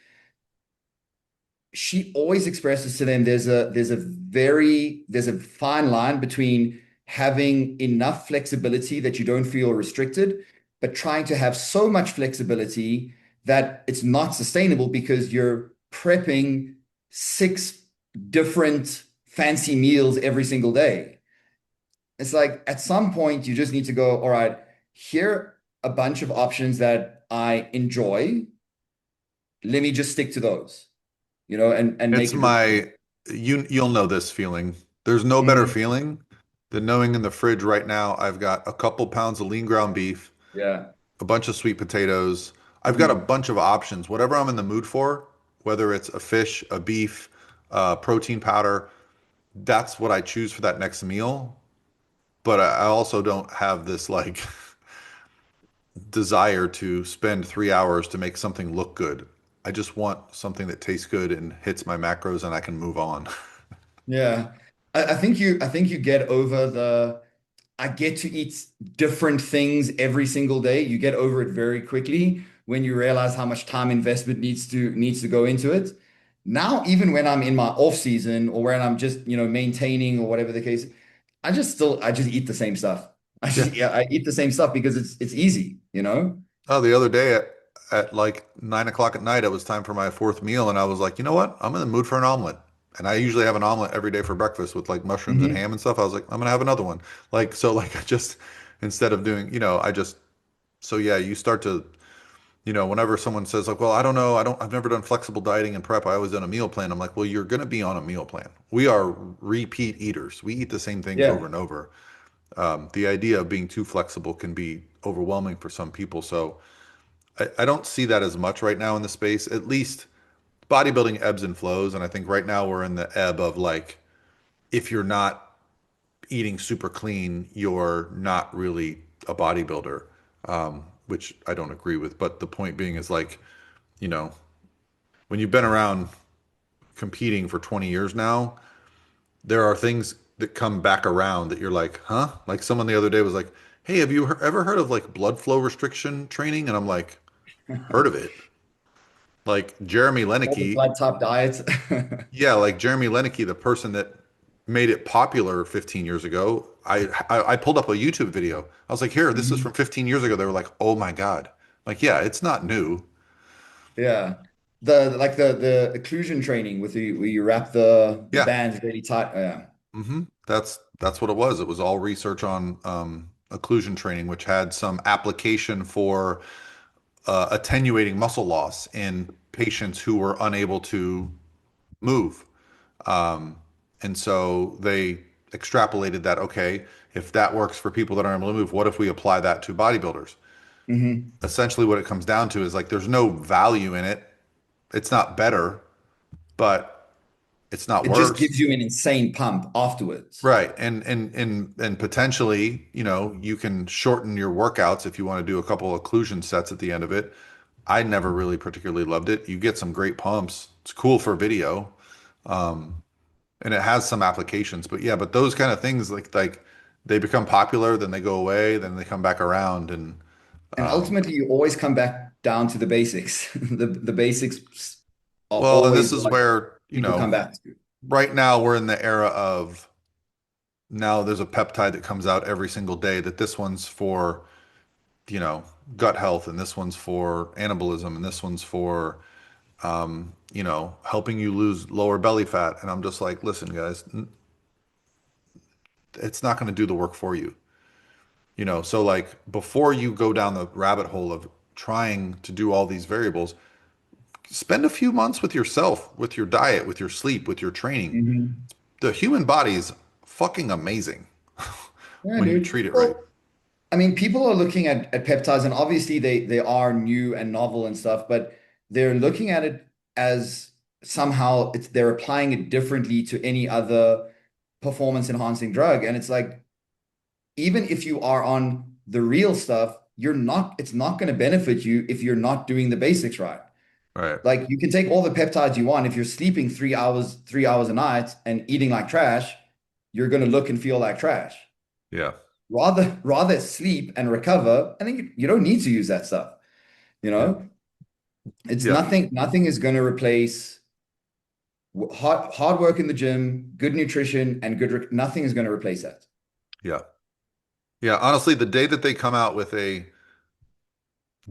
B: She always expresses to them there's a fine line between having enough flexibility that you don't feel restricted, but trying to have so much flexibility that it's not sustainable because you're prepping six different fancy meals every single day. It's like at some point you just need to go, all right, here are a bunch of options that I enjoy. Let me just stick to those, and
A: It's
B: make it repeatable.
A: you'll know this feeling. There's no better
B: Mhm.
A: feeling than knowing in the fridge right now I've got a couple pounds of lean ground beef,
B: Yeah.
A: a bunch of sweet potatoes. I've got a
B: Hmm.
A: bunch of options, whatever I'm in the mood for, whether it's a fish, a beef, protein powder, that's what I choose for that next meal. But I also don't have this like desire to spend 3 hours to make something look good. I just want something that tastes good and hits my macros and I can move on.
B: Yeah. I think you get over I get to eat different things every single day. You get over it very quickly when you realize how much time investment needs to go into it. Now, even when I'm in my off season or when I'm just, maintaining or whatever the case, I just eat the same stuff.
A: Yeah.
B: Yeah, I eat the same stuff because it's easy.
A: Oh, the other day at like 9 o'clock at night, it was time for my fourth meal, and I was like, you know what? I'm in the mood for an omelet. And I usually have an omelet every day for breakfast with like mushrooms and
B: Hmm.
A: ham and stuff. I was like, I'm gonna have another one. Like so, like I just instead of doing, I just so yeah, you start to, whenever someone says like, well, I don't know, I've never done flexible dieting and prep. I always done a meal plan. I'm like, well, you're gonna be on a meal plan. We are repeat eaters. We eat the same things over
B: Yeah.
A: and over. The idea of being too flexible can be overwhelming for some people. So. I don't see that as much right now in the space. At least bodybuilding ebbs and flows. And I think right now we're in the ebb of like, if you're not eating super clean, you're not really a bodybuilder, which I don't agree with. But the point being is like, you know, when you've been around competing for 20 years now, there are things that come back around that you're like, huh? Like someone the other day was like, hey, have you ever heard of like blood flow restriction training? And I'm like, heard of it. Like Jeremy
B: All the
A: Lenicky.
B: blood type diets.
A: Yeah, like Jeremy Lenicky, the person that made it popular 15 years ago. I pulled up a YouTube video. I was like, here, this is from
B: Mhm.
A: 15 years ago. They were like, oh my God. Like, yeah, it's not new.
B: Yeah. The occlusion training with the where you wrap the
A: Yeah.
B: bands really tight. Yeah.
A: That's what it was. It was all research on occlusion training, which had some application for attenuating muscle loss in patients who were unable to move. Um, and so they extrapolated that, okay, if that works for people that aren't able to move, what if we apply that to bodybuilders?
B: Hmm.
A: Essentially, what it comes down to is like there's no value in it. It's not better, but It's not
B: It just
A: worse.
B: gives you an insane pump afterwards.
A: Right. And potentially, you can shorten your workouts if you want to do a couple occlusion sets at the end of it. I never really particularly loved it. You get some great pumps. It's cool for video. Um, and it has some applications, but yeah, but those kind of things like they become popular, then they go away, then they come back around and
B: And ultimately, you always come back down to the basics. The basics are
A: well, and this
B: always
A: is
B: what
A: where,
B: people come back to.
A: right now we're in the era of now there's a peptide that comes out every single day that this one's for, you know, gut health and this one's for anabolism and this one's for helping you lose lower belly fat. And I'm just like, listen, guys, it's not going to do the work for you. So like before you go down the rabbit hole of trying to do all these variables, spend a few months with yourself, with your diet, with your sleep, with your training.
B: Mhm.
A: The human body is fucking amazing
B: Yeah,
A: when you
B: dude.
A: treat it right.
B: Well, I mean, people are looking at peptides, and obviously they are new and novel and stuff, but they're looking at it as somehow they're applying it differently to any other performance enhancing drug. And it's like, even if you are on the real stuff, it's not going to benefit you if you're not doing the basics right.
A: Right.
B: Like you can take all the peptides you want. If you're sleeping 3 hours a night and eating like trash, you're going to look and feel like trash.
A: Yeah.
B: Rather sleep and recover. I think you don't need to use that stuff. You
A: Yeah.
B: know, it's
A: Yeah.
B: nothing is going to replace hard work in the gym, good nutrition, and nothing is going to replace that.
A: Yeah. Yeah. Honestly, the day that they come out with a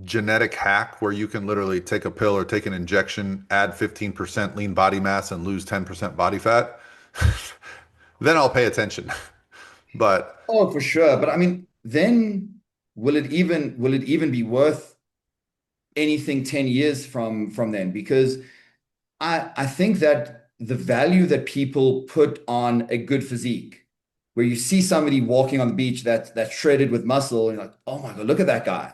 A: genetic hack where you can literally take a pill or take an injection, add 15% lean body mass and lose 10% body fat, then I'll pay attention. But
B: Oh, for sure. But I mean, then will it even be worth anything 10 years from then? Because I think that the value that people put on a good physique, where you see somebody walking on the beach that's shredded with muscle, and you're like, oh my God, look at that guy.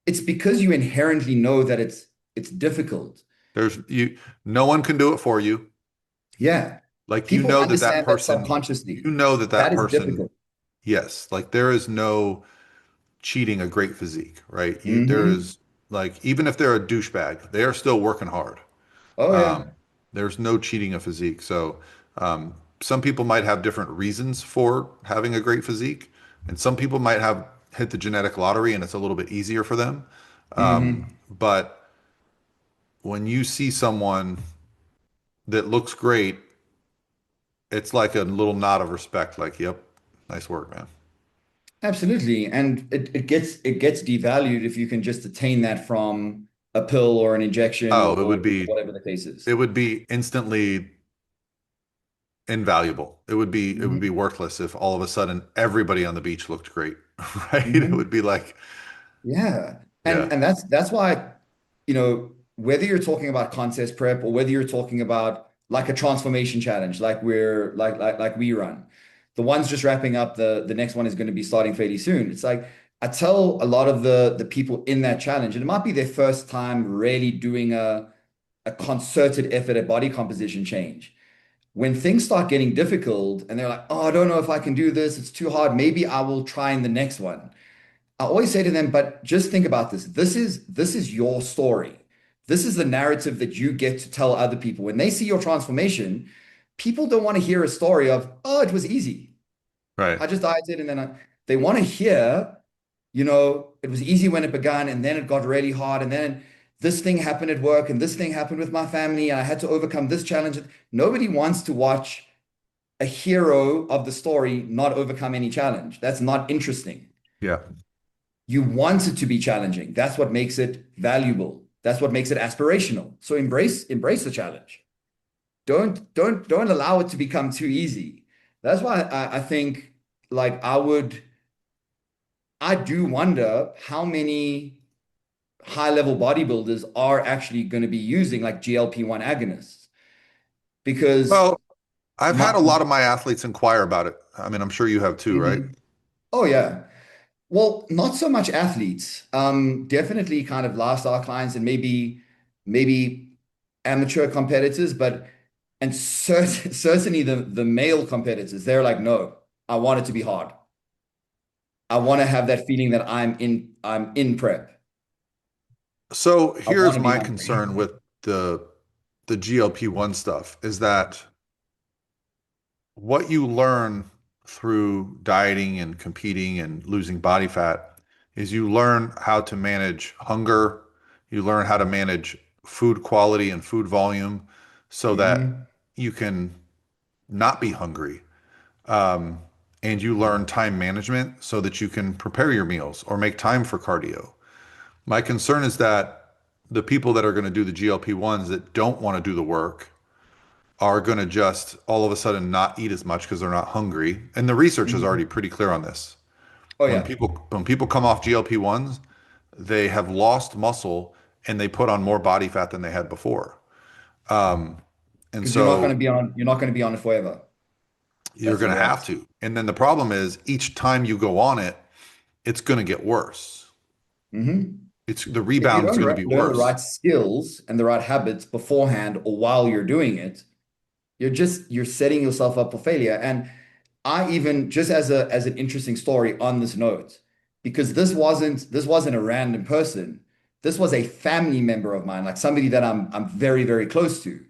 B: It's because you inherently know that it's difficult.
A: no one can do it for you.
B: Yeah.
A: Like
B: People
A: that
B: understand that
A: person,
B: subconsciously.
A: that
B: That is
A: person,
B: difficult.
A: yes, like there is no cheating a great physique, right? There
B: Hmm.
A: is like even if they're a douchebag, they are still working hard.
B: Oh
A: Um,
B: yeah.
A: there's no cheating a physique. So some people might have different reasons for having a great physique, and some people might have hit the genetic lottery and it's a little bit easier for them.
B: Hmm.
A: But when you see someone that looks great, it's like a little nod of respect, like, yep, nice work, man.
B: Absolutely. And it gets devalued if you can just attain that from a pill or an injection
A: Oh,
B: or whatever the case is.
A: it would be instantly invaluable. It would be
B: Hmm.
A: worthless if all of a sudden everybody on the beach looked great, right? It
B: Hmm.
A: would be like,
B: Yeah.
A: yeah.
B: And that's why, whether you're talking about contest prep or whether you're talking about like a transformation challenge, like we run, the one's just wrapping up, the next one is going to be starting fairly soon. It's like I tell a lot of the people in that challenge, and it might be their first time really doing a concerted effort at body composition change. When things start getting difficult and they're like, oh, I don't know if I can do this, it's too hard. Maybe I will try in the next one. I always say to them, but just think about this. This is your story. This is the narrative that you get to tell other people. When they see your transformation, people don't want to hear a story of, oh, it was easy.
A: Right.
B: I just dieted and then they want to hear, it was easy when it began and then it got really hard and then this thing happened at work and this thing happened with my family and I had to overcome this challenge. Nobody wants to watch a hero of the story not overcome any challenge. That's not interesting.
A: Yeah.
B: You want it to be challenging. That's what makes it valuable. That's what makes it aspirational. So embrace the challenge. Don't allow it to become too easy. That's why I think like I do wonder how many high level bodybuilders are actually going to be using like GLP-1 agonists because
A: Well, I've had
B: my
A: a lot of my athletes inquire about it. I mean, I'm sure you have too, right?
B: Mhm. Oh yeah. Well, not so much athletes. Definitely kind of lifestyle clients and maybe amateur competitors, but And certainly the male competitors, they're like, no, I want it to be hard. I want to have that feeling that I'm in prep.
A: So
B: I want
A: here's
B: to be
A: my
B: hungry.
A: concern with the GLP-1 stuff is that what you learn through dieting and competing and losing body fat is you learn how to manage hunger, you learn how to manage food quality and food volume so that
B: Hmm.
A: you can not be hungry. Um, and you learn time management so that you can prepare your meals or make time for cardio. My concern is that the people that are going to do the GLP-1s that don't want to do the work are going to just all of a sudden not eat as much because they're not hungry. And the research is already
B: Hmm.
A: pretty clear on this.
B: Oh
A: When
B: yeah.
A: people come off GLP-1s, they have lost muscle and they put on more body fat than they had before. And
B: Because
A: so
B: you're not going to be on it forever.
A: you're
B: That's the
A: going to have
B: reality.
A: to. And then the problem is each time you go on it, it's going to get worse.
B: Hmm.
A: It's the
B: If you
A: rebound is
B: don't
A: going to be
B: learn the
A: worse.
B: right skills and the right habits beforehand or while you're doing it, you're setting yourself up for failure. And I even just as an interesting story on this note, because this wasn't a random person. This was a family member of mine, like somebody that I'm very, very close to.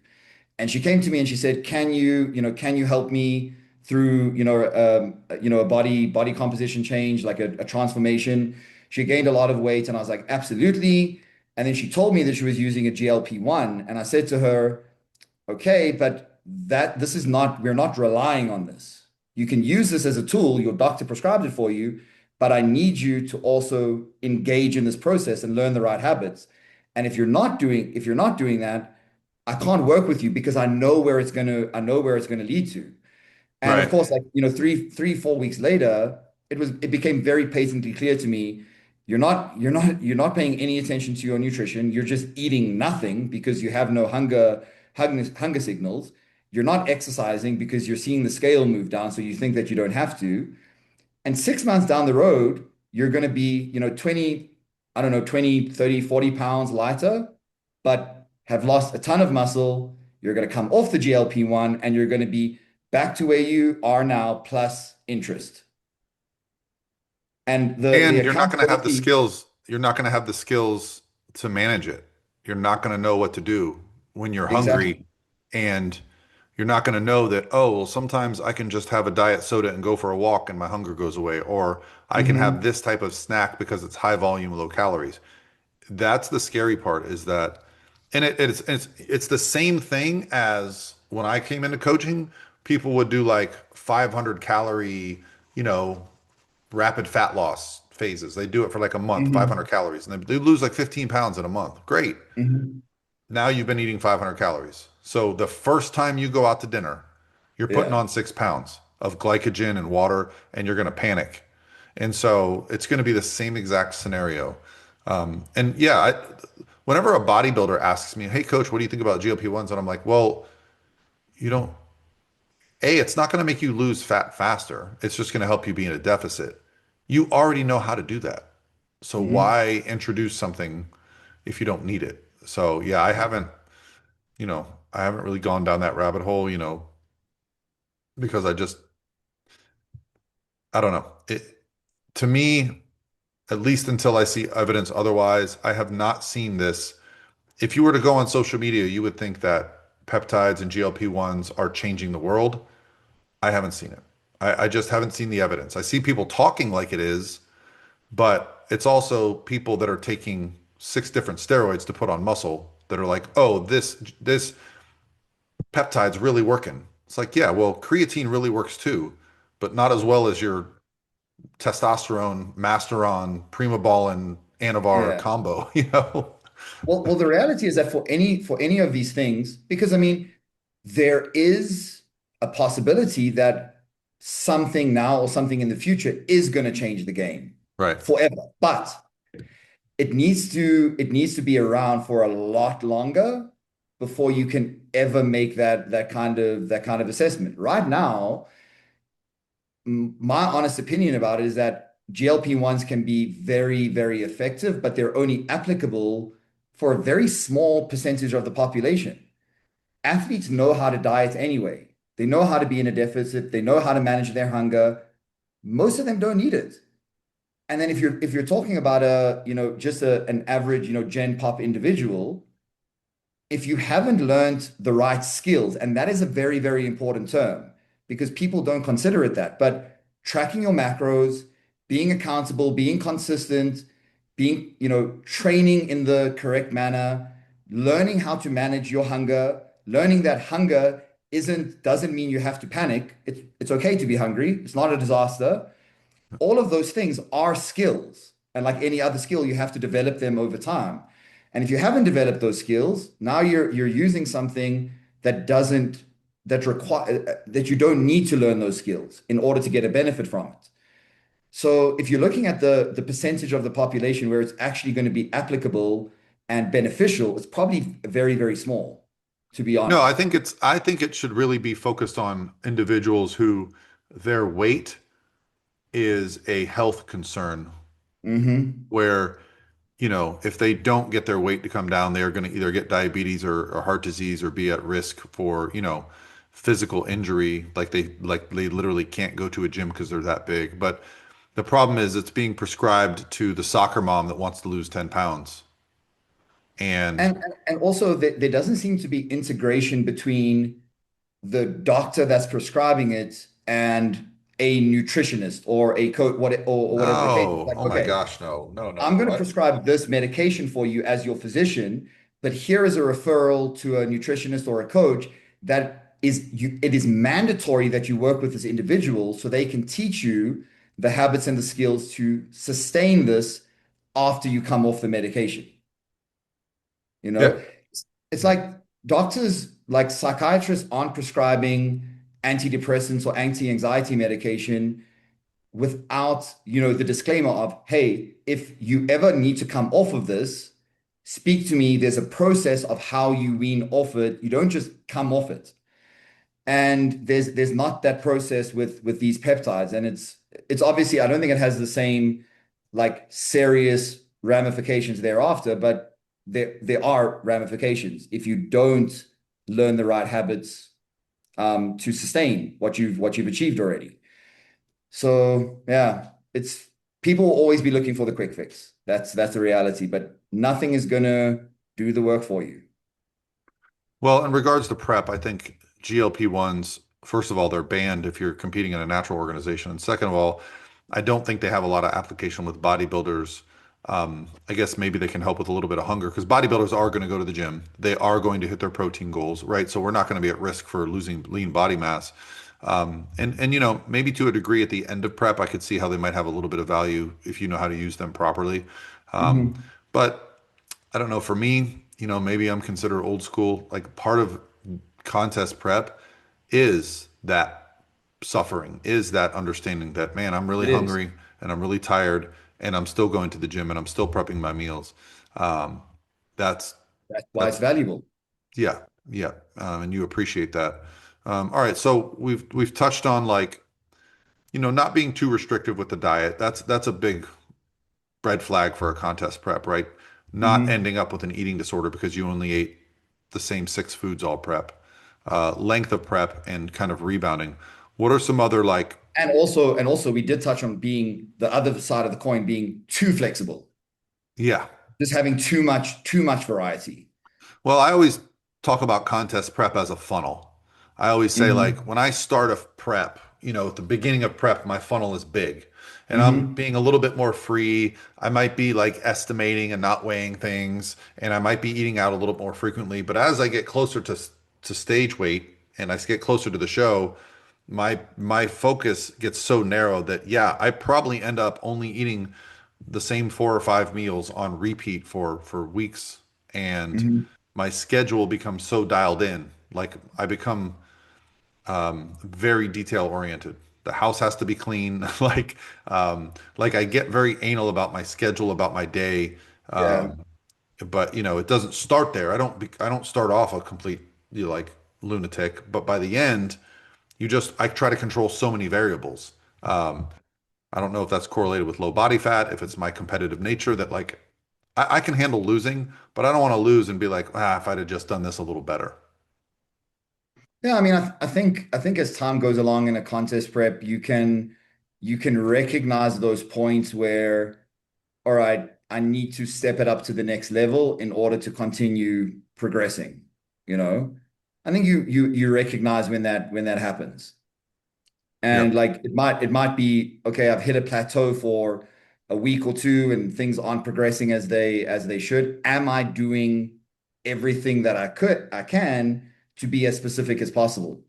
B: And she came to me and she said, can you help me through, a body composition change, like a transformation. She gained a lot of weight, and I was like, absolutely. And then she told me that she was using a GLP-1, and I said to her, okay, but this is not, we're not relying on this. You can use this as a tool. Your doctor prescribed it for you, but I need you to also engage in this process and learn the right habits. And if you're not doing that, I can't work with you because I know where it's gonna lead to. And of
A: Right.
B: course, like, 4 weeks later, it became very patently clear to me, you're not paying any attention to your nutrition. You're just eating nothing because you have no hunger signals. You're not exercising because you're seeing the scale move down, so you think that you don't have to. And 6 months down the road, you're going to be, 20, I don't know, 20, 30, 40 pounds lighter, but have lost a ton of muscle. You're going to come off the GLP-1 and you're going to be back to where you are now plus interest. And the
A: And you're not going to have the
B: accountability,
A: skills. You're not going to have the skills to manage it. You're not going to know what to do when you're hungry,
B: exactly.
A: and you're not going to know that, oh, well, sometimes I can just have a diet soda and go for a walk and my hunger goes away, or I can have
B: Hmm.
A: this type of snack because it's high volume, low calories. That's the scary part is that, and it's the same thing as when I came into coaching, people would do like 500 calorie, you know, rapid fat loss phases. They do it for like a month,
B: Hmm.
A: 500 calories, and they lose like 15 pounds in a month. Great.
B: Hmm.
A: Now you've been eating 500 calories. So the first time you go out to dinner, you're putting
B: Yeah.
A: on 6 pounds of glycogen and water, and you're going to panic. And so it's going to be the same exact scenario. And yeah, whenever a bodybuilder asks me, "Hey, coach, what do you think about GLP-1s?" and I'm like, "Well, you don't. A, it's not going to make you lose fat faster. It's just going to help you be in a deficit. You already know how to do that. So
B: Hmm.
A: why introduce something if you don't need it?" So yeah, I haven't really gone down that rabbit hole, because I don't know. To me, at least until I see evidence otherwise, I have not seen this. If you were to go on social media, you would think that peptides and GLP-1s are changing the world. I haven't seen it. I just haven't seen the evidence. I see people talking like it is, but it's also people that are taking six different steroids to put on muscle that are like, oh, this peptide's really working. It's like, yeah, well, creatine really works too, but not as well as your testosterone, Masteron, Primobolan, Anavar
B: Yeah.
A: combo, you know?
B: Well, the reality is that for any of these things, because I mean, there is a possibility that something now or something in the future is going to change the game
A: Right.
B: forever. But it needs to be around for a lot longer before you can ever make that kind of assessment. Right now, my honest opinion about it is that GLP-1s can be very, very effective, but they're only applicable for a very small percentage of the population. athletes know how to diet anyway. They know how to be in a deficit. They know how to manage their hunger. Most of them don't need it. And then if you're talking about just an average gen pop individual, if you haven't learned the right skills, and that is a very, very important term because people don't consider it that, but tracking your macros, being accountable, being consistent, being, training in the correct manner, learning how to manage your hunger, learning that hunger doesn't mean you have to panic. It's okay to be hungry. It's not a disaster. All of those things are skills. And like any other skill, you have to develop them over time. And if you haven't developed those skills, now you're using something that doesn't that require that you don't need to learn those skills in order to get a benefit from it. So if you're looking at the percentage of the population where it's actually going to be applicable and beneficial, it's probably very, very small, to be
A: No,
B: honest.
A: I think it should really be focused on individuals who their weight is a health concern
B: Hmm.
A: where, if they don't get their weight to come down, they're going to either get diabetes or heart disease or be at risk for, physical injury. Like they literally can't go to a gym because they're that big. But the problem is it's being prescribed to the soccer mom that wants to lose 10 pounds. And
B: And also there doesn't seem to be integration between the doctor that's prescribing it and a nutritionist or a coach, or whatever the case is.
A: no,
B: Like,
A: oh my
B: okay,
A: gosh, no, no, no,
B: I'm
A: no.
B: going to prescribe this medication for you as your physician, but here is a referral to a nutritionist or a coach it is mandatory that you work with this individual so they can teach you the habits and the skills to sustain this after you come off the medication. You
A: Yeah.
B: know, it's like doctors, like psychiatrists aren't prescribing antidepressants or anti-anxiety medication without, the disclaimer of, hey, if you ever need to come off of this, speak to me. There's a process of how you wean off it. You don't just come off it. And there's not that process with these peptides. And it's obviously, I don't think it has the same like serious ramifications thereafter, but there are ramifications if you don't learn the right habits to sustain what you've achieved already. So yeah, it's people will always be looking for the quick fix. That's the reality, but nothing is gonna do the work for you.
A: Well, in regards to prep, I think GLP-1s, first of all, they're banned if you're competing in a natural organization. And second of all, I don't think they have a lot of application with bodybuilders. I guess maybe they can help with a little bit of hunger because bodybuilders are going to go to the gym. They are going to hit their protein goals, right? So we're not going to be at risk for losing lean body mass. And maybe to a degree at the end of prep, I could see how they might have a little bit of value if you know how to use them properly. Um,
B: Hmm.
A: but I don't know. For me, maybe I'm considered old school. Like part of contest prep is that suffering, is that understanding that, man, I'm really
B: It is.
A: hungry and I'm really tired and I'm still going to the gym and I'm still prepping my meals. Um, that's,
B: That's why it's
A: that's,
B: valuable.
A: yeah, yeah. And you appreciate that. All right. So we've touched on like, not being too restrictive with the diet. That's a big red flag for a contest prep, right? Not
B: Hmm.
A: ending up with an eating disorder because you only ate the same six foods all prep. Length of prep and kind of rebounding. What are some other like,
B: And also we did touch on being the other side of the coin being too flexible,
A: yeah.
B: just having too much variety.
A: Well, I always talk about contest prep as a funnel. I always say, like,
B: Hmm.
A: when I start a prep, at the beginning of prep, my funnel is big and I'm
B: Hmm.
A: being a little bit more free. I might be like estimating and not weighing things, and I might be eating out a little more frequently. But as I get closer to stage weight and I get closer to the show, my focus gets so narrow that yeah, I probably end up only eating the same four or five meals on repeat for weeks, and
B: Hmm.
A: my schedule becomes so dialed in. Like I become very detail oriented. The house has to be clean. Like I get very anal about my schedule, about my day.
B: Yeah.
A: But it doesn't start there. I don't start off a complete like lunatic, but by the end, I try to control so many variables. I don't know if that's correlated with low body fat, if it's my competitive nature that like I can handle losing, but I don't want to lose and be like, if I'd have just done this a little better.
B: Yeah, I mean, I think as time goes along in a contest prep, you can recognize those points where, all right, I need to step it up to the next level in order to continue progressing. You know, I think you recognize when that happens. And
A: Yep.
B: like it might be okay, I've hit a plateau for a week or two and things aren't progressing as they should. Am I doing everything that I can to be as specific as possible?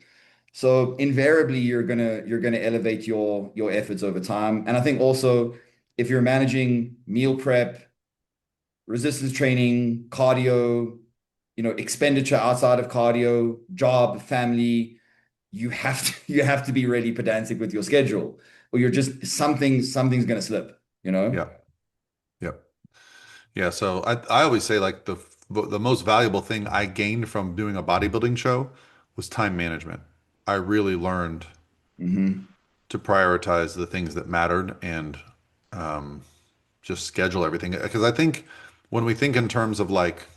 B: So invariably you're gonna elevate your efforts over time. And I think also if you're managing meal prep, resistance training, cardio, expenditure outside of cardio, job, family, you have to be really pedantic with your schedule, or you're just something's gonna slip, you know?
A: Yep. Yep. Yeah. So I always say like the most valuable thing I gained from doing a bodybuilding show was time management. I really learned
B: Hmm.
A: to prioritize the things that mattered and um, just schedule everything. Because I think when we think in terms of like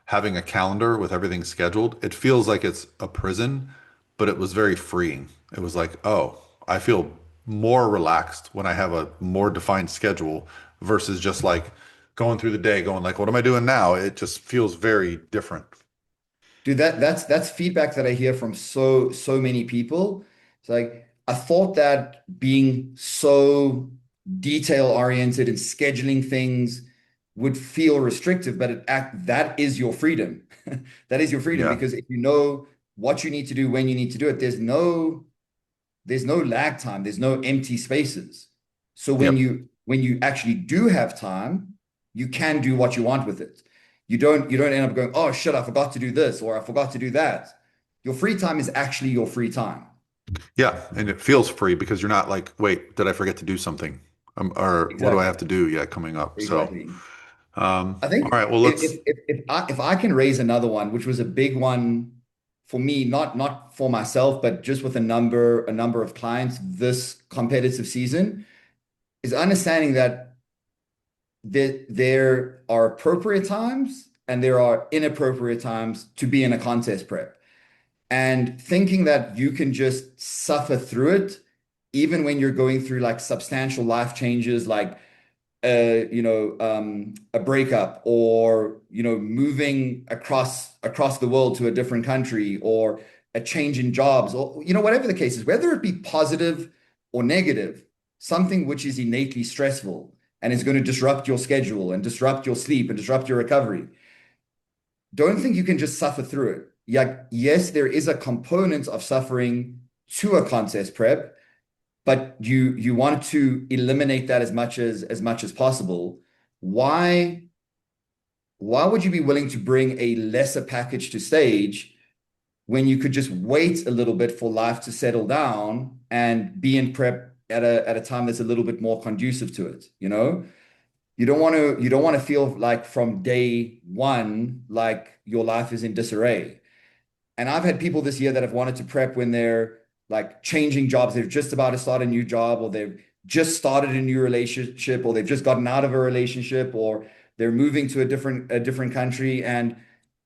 A: having a calendar with everything scheduled, it feels like it's a prison, but it was very freeing. It was like, oh, I feel more relaxed when I have a more defined schedule versus just like going through the day going like, what am I doing now? It just feels very different.
B: Dude, that's feedback that I hear from so many people. It's like I thought that being so detail oriented and scheduling things would feel restrictive, but that is your freedom. That is your freedom
A: Yeah.
B: because if you know what you need to do when you need to do it, there's no lag time, there's no empty spaces. So when
A: Yep.
B: you actually do have time, you can do what you want with it. You don't end up going, oh shit, I forgot to do this or I forgot to do that. Your free time is actually your free time.
A: Yeah. And it feels free because you're not like, wait, did I forget to do something? Or what do I have
B: Exactly.
A: to do? Yeah, coming up. So,
B: Exactly. I
A: all
B: think
A: right. Well,
B: if
A: let's,
B: if if if I can raise another one, which was a big one for me, not for myself, but just with a number of clients this competitive season, is understanding that there are appropriate times and there are inappropriate times to be in a contest prep. And thinking that you can just suffer through it, even when you're going through like substantial life changes, like a breakup or moving across the world to a different country or a change in jobs or whatever the case is, whether it be positive or negative, something which is innately stressful and is going to disrupt your schedule and disrupt your sleep and disrupt your recovery. Don't think you can just suffer through it. Yeah, yes, there is a component of suffering to a contest prep, but you want to eliminate that as much as possible. Why why would you be willing to bring a lesser package to stage when you could just wait a little bit for life to settle down and be in prep at a time that's a little bit more conducive to it, you know? You don't want to feel like from day one like your life is in disarray. And I've had people this year that have wanted to prep when they're like changing jobs. They're just about to start a new job, or they've just started a new relationship, or they've just gotten out of a relationship, or they're moving to a different country. And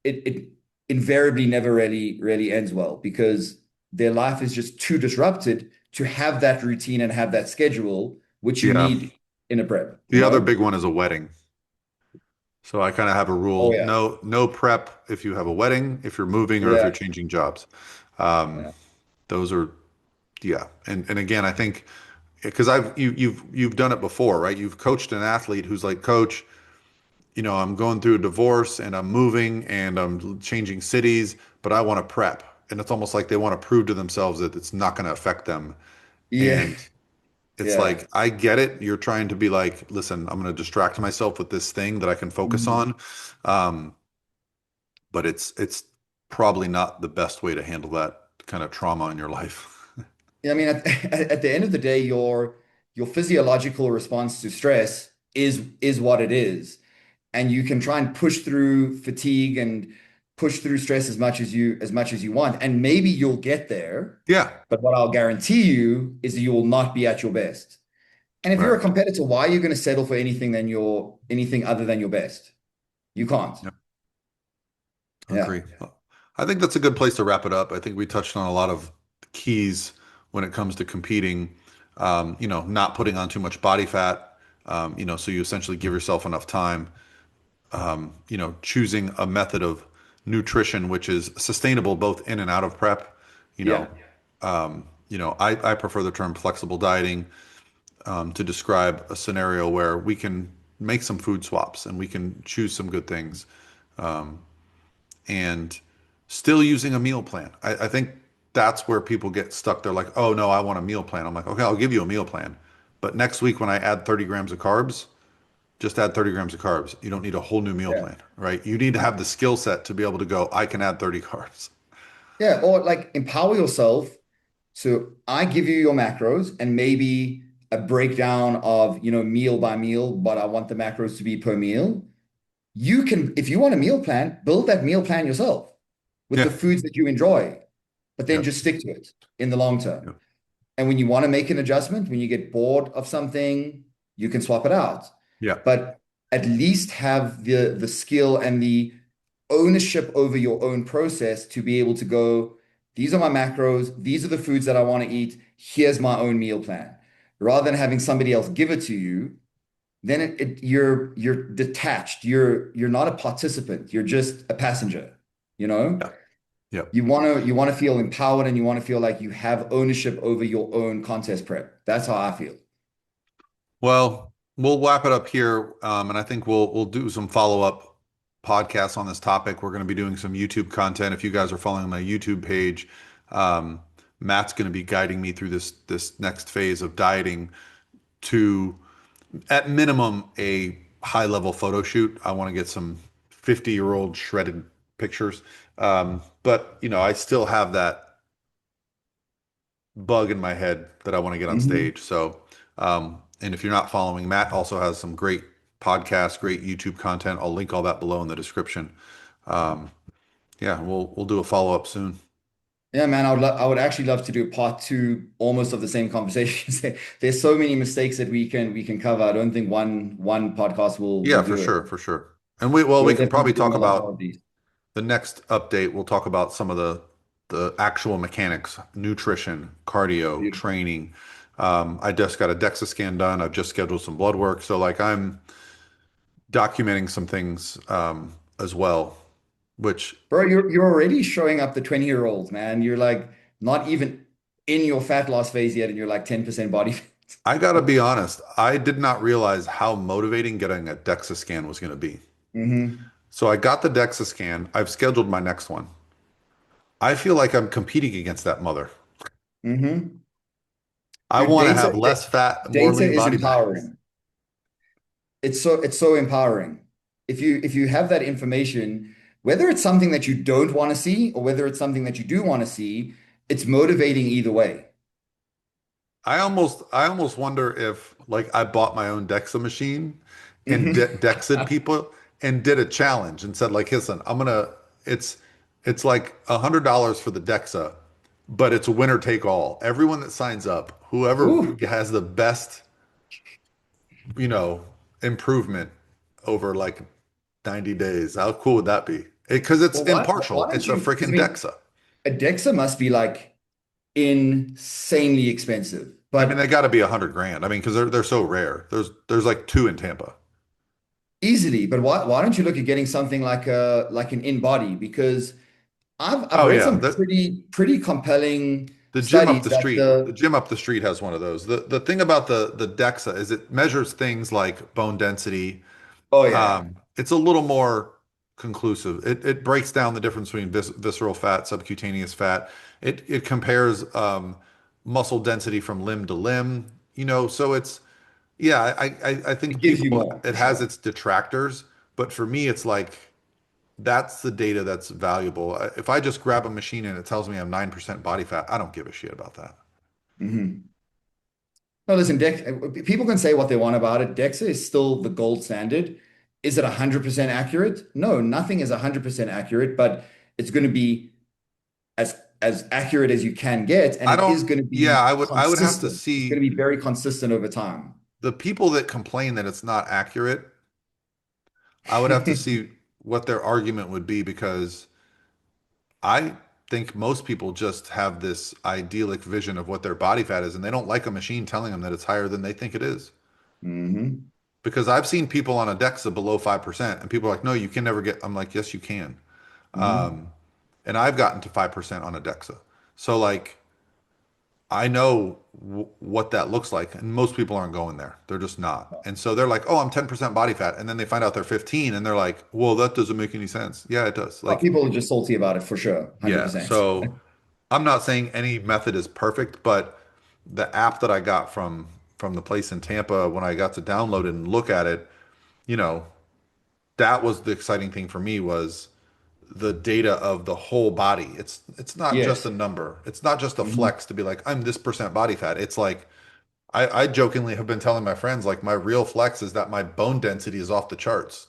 B: it invariably never really ends well because their life is just too disrupted to have that routine and have that schedule, which you
A: yeah.
B: need in a prep, you
A: The other
B: know?
A: big one is a wedding. So I kind of have a
B: Oh
A: rule,
B: yeah.
A: no prep if you have a wedding, if you're moving or if you're
B: Yeah.
A: changing jobs. Um,
B: Yeah.
A: those are, yeah. And again, I think because you've done it before, right? You've coached an athlete who's like, coach, I'm going through a divorce and I'm moving and I'm changing cities, but I want to prep. And it's almost like they want to prove to themselves that it's not going to affect them.
B: Yeah.
A: And it's
B: Yeah.
A: like, I get it. You're trying to be like, listen, I'm going to distract myself with this thing that I can focus
B: Mhm.
A: on. Um, but it's probably not the best way to handle that kind of trauma in your life.
B: Yeah, I mean, at the end of the day, your physiological response to stress is what it is, and you can try and push through fatigue and push through stress as much as you want, and maybe you'll get there.
A: Yeah,
B: But what I'll guarantee you is that you will not be at your best. And if you're a
A: right.
B: competitor, why are you going to settle for anything other than your best? You can't.
A: Yep,
B: Yeah.
A: agree. I think that's a good place to wrap it up. I think we touched on a lot of keys when it comes to competing. Not putting on too much body fat. So you essentially give yourself enough time. Choosing a method of nutrition which is sustainable both in and out of prep. You
B: Yeah.
A: know, I prefer the term flexible dieting to describe a scenario where we can make some food swaps and we can choose some good things and still using a meal plan. I think that's where people get stuck. They're like, oh no, I want a meal plan. I'm like, okay, I'll give you a meal plan. But next week when I add 30 grams of carbs, just add 30 grams of carbs. You don't need a whole new meal
B: Yeah.
A: plan, right? You need to have the skill set to be able to go, I can add 30 carbs.
B: Yeah. Or like empower yourself. So I give you your macros and maybe a breakdown of, meal by meal, but I want the macros to be per meal. You can, if you want a meal plan, build that meal plan yourself with
A: Yeah.
B: the foods that you enjoy, but then
A: Yeah.
B: just stick to it in the long term.
A: Yeah.
B: And when you want to make an adjustment, when you get bored of something, you can swap it out.
A: Yeah.
B: But at least have the skill and the ownership over your own process to be able to go, these are my macros, these are the foods that I want to eat, here's my own meal plan. Rather than having somebody else give it to you, then you're detached. You're not a participant, you're just a passenger, you know?
A: Yeah. Yeah.
B: You want to feel empowered and you want to feel like you have ownership over your own contest prep. That's how I feel.
A: Well, we'll wrap it up here, and I think we'll do some follow-up podcasts on this topic. We're going to be doing some YouTube content. If you guys are following my YouTube page, um, Matt's going to be guiding me through this next phase of dieting to, at minimum, a high-level photo shoot. I want to get some 50-year-old shredded pictures, but I still have that bug in my head that I want to get on
B: Mhm.
A: stage. So, and if you're not following, Matt also has some great podcasts, great YouTube content. I'll link all that below in the description. Um, yeah, we'll do a follow up soon.
B: Yeah, man, I would actually love to do part two almost of the same conversations. There's so many mistakes that we can cover. I don't think one podcast will
A: Yeah, for
B: do it.
A: sure, for sure. And we
B: We'll
A: can
B: definitely
A: probably
B: be doing
A: talk
B: a lot more
A: about
B: of these.
A: the next update. We'll talk about some of the actual mechanics, nutrition, cardio,
B: Beautiful.
A: training. I just got a DEXA scan done. I've just scheduled some blood work. So like I'm documenting some things as well, which
B: Bro, you're already showing up the 20-year-olds, man. You're like not even in your fat loss phase yet, and you're like 10% body fat.
A: I gotta be honest, I did not realize how motivating getting a DEXA scan was going to be.
B: Hmm.
A: So I got the DEXA scan. I've scheduled my next one. I feel like I'm competing against that mother.
B: Hmm.
A: I
B: Dude,
A: want to
B: data
A: have less fat, more
B: data
A: lean
B: is
A: body mass.
B: empowering. It's so empowering. If you have that information, whether it's something that you don't want to see or whether it's something that you do want to see, it's motivating either way.
A: I almost wonder if like I bought my own DEXA machine and
B: Hmm.
A: DEXA'd people and did a challenge and said like, listen, it's it's like $100 for the DEXA, but it's a winner take all. Everyone that signs up, whoever
B: Ooh.
A: has the best, you know, improvement over like 90 days. How cool would that be? Because it's
B: Well, why
A: impartial.
B: don't
A: It's a
B: you? Because I
A: freaking
B: mean,
A: DEXA.
B: a DEXA must be like insanely expensive,
A: I mean, they
B: but
A: got to be 100 grand. I mean, because they're so rare. There's like two in Tampa.
B: easily. But why don't you look at getting something like an in-body? Because I've
A: Oh
B: read
A: yeah,
B: some pretty compelling
A: the gym up
B: studies
A: the
B: that
A: street. The gym up the street has one of those. The thing about the DEXA is it measures things like bone density.
B: oh yeah,
A: It's a little more conclusive. It breaks down the difference between visceral fat, subcutaneous fat. It compares muscle density from limb to limb. So it's yeah. I think
B: it gives you
A: people
B: more
A: it
B: for
A: has
B: sure.
A: its detractors, but for me, it's like that's the data that's valuable. If I just grab a machine and it tells me I'm 9% body fat, I don't give a shit about that.
B: Hmm. No, listen, people can say what they want about it. DEXA is still the gold standard. Is it 100% accurate? No, nothing is 100% accurate, but it's going to be as accurate as you can get, and
A: I
B: it is
A: don't,
B: going to
A: yeah,
B: be
A: I would have to
B: consistent. It's going
A: see
B: to be very consistent over time.
A: the people that complain that it's not accurate. I would have to see what their argument would be because I think most people just have this idyllic vision of what their body fat is, and they don't like a machine telling them that it's higher than they think it is.
B: Hmm.
A: Because I've seen people on a DEXA below 5%, and people are like, no, you can never get. I'm like, yes, you can.
B: Hmm.
A: And I've gotten to 5% on a DEXA. So, like, I know what that looks like, and most people aren't going there. They're just not. And so they're like, "Oh, I'm 10% body fat," and then they find out they're 15, and they're like, "Well, that doesn't make any sense." Yeah, it does.
B: Well,
A: Like,
B: people are just salty about it for sure,
A: yeah.
B: 100%.
A: So I'm not saying any method is perfect, but the app that I got from the place in Tampa when I got to download it and look at it, you know, that was the exciting thing for me was the data of the whole body. It's not just a
B: Yes.
A: number. It's not just a
B: Hmm.
A: flex to be like, I'm this percent body fat. It's like I jokingly have been telling my friends like my real flex is that my bone density is off the charts.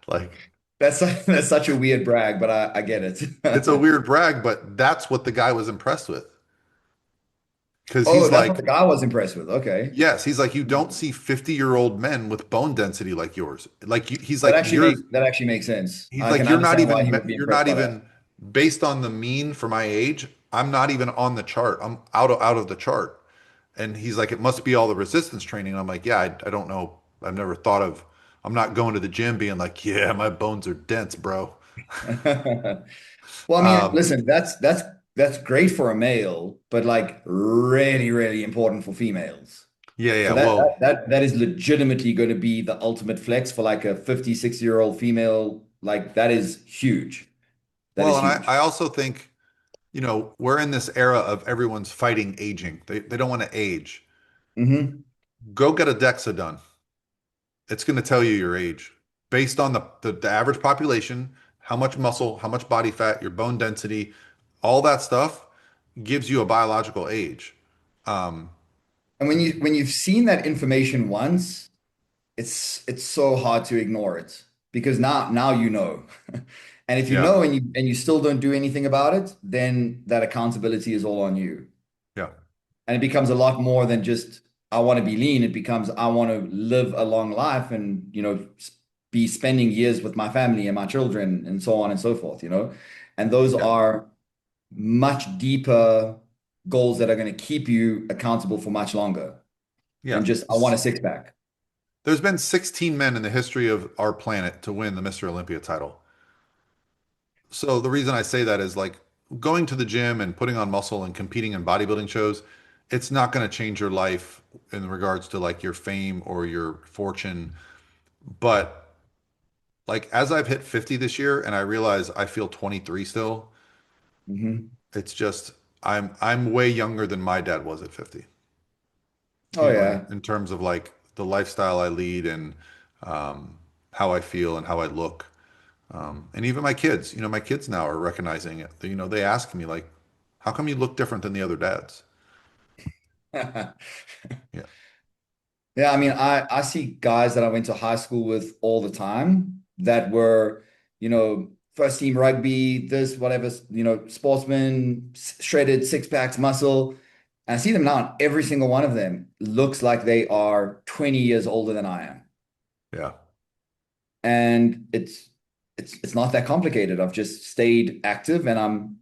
A: Like
B: That's such a weird brag, but I get it.
A: it's a weird brag, but that's what the guy was impressed with. Because
B: Oh,
A: he's
B: that's what
A: like,
B: the guy was impressed with. Okay.
A: yes, he's like, you don't see 50-year-old men with bone density like yours. He's like,
B: That actually makes sense.
A: he's
B: I
A: like,
B: can understand why he would be
A: you're
B: impressed
A: not
B: by that.
A: even based on the mean for my age. I'm not even on the chart. I'm out of the chart. And he's like, it must be all the resistance training. And I'm like, yeah, I don't know. I've never thought of, I'm not going to the gym being like, yeah, my bones are dense, bro.
B: Well, I mean,
A: Um,
B: listen, that's great for a male, but like really, really important for females.
A: yeah, yeah.
B: So that that
A: Well,
B: that, that is legitimately going to be the ultimate flex for like a 56-year-old female. Like that is huge. That is
A: and I
B: huge.
A: also think, we're in this era of everyone's fighting aging. They don't want to age.
B: Hmm.
A: Go get a DEXA done. It's going to tell you your age based on the average population, how much muscle, how much body fat, your bone density, all that stuff gives you a biological age. Um,
B: And when you've seen that information once, it's so hard to ignore it because now you know. And if you
A: yeah,
B: know and you still don't do anything about it, then that accountability is all on you.
A: yeah,
B: And it becomes a lot more than just I want to be lean. It becomes I want to live a long life and be spending years with my family and my children and so on and so forth. And those
A: yeah,
B: are much deeper goals that are going to keep you accountable for much longer
A: yeah.
B: than just I want a six pack.
A: There's been 16 men in the history of our planet to win the Mr. Olympia title. So the reason I say that is like going to the gym and putting on muscle and competing in bodybuilding shows, it's not going to change your life in regards to like your fame or your fortune. But like as I've hit 50 this year and I realize I feel 23 still,
B: Hmm.
A: it's just I'm way younger than my dad was at 50.
B: Oh yeah.
A: In terms of like the lifestyle I lead and how I feel and how I look. And even my kids, my kids now are recognizing it. They ask me like, how come you look different than the other dads? Yeah.
B: Yeah, I mean, I see guys that I went to high school with all the time that were, first team rugby, this, whatever, sportsmen, shredded six packs, muscle. And I see them now, and every single one of them looks like they are 20 years older than I am.
A: Yeah.
B: And it's not that complicated. I've just stayed active and I'm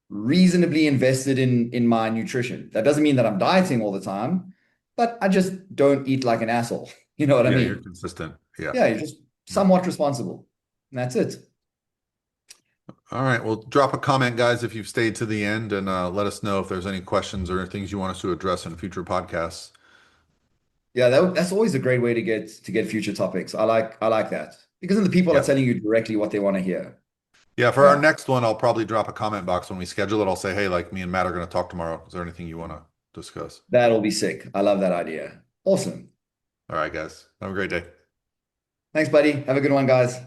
B: reasonably invested in my nutrition. That doesn't mean that I'm dieting all the time, but I just don't eat like an asshole. You know what I
A: Yeah, you're
B: mean?
A: consistent. Yeah.
B: Yeah, you're just somewhat responsible. And that's it.
A: All right. Well, drop a comment, guys, if you've stayed to the end, and let us know if there's any questions or things you want us to address in future podcasts.
B: Yeah, that's always a great way to get future topics. I like that because then the people are
A: Yeah.
B: telling you directly what they want to hear.
A: Yeah. For our
B: Yeah,
A: next one, I'll probably drop a comment box when we schedule it. I'll say, hey, like me and Matt are going to talk tomorrow. Is there anything you want to discuss?
B: that'll be sick. I love that idea. Awesome.
A: All right, guys. Have a great day.
B: Thanks, buddy. Have a good one, guys.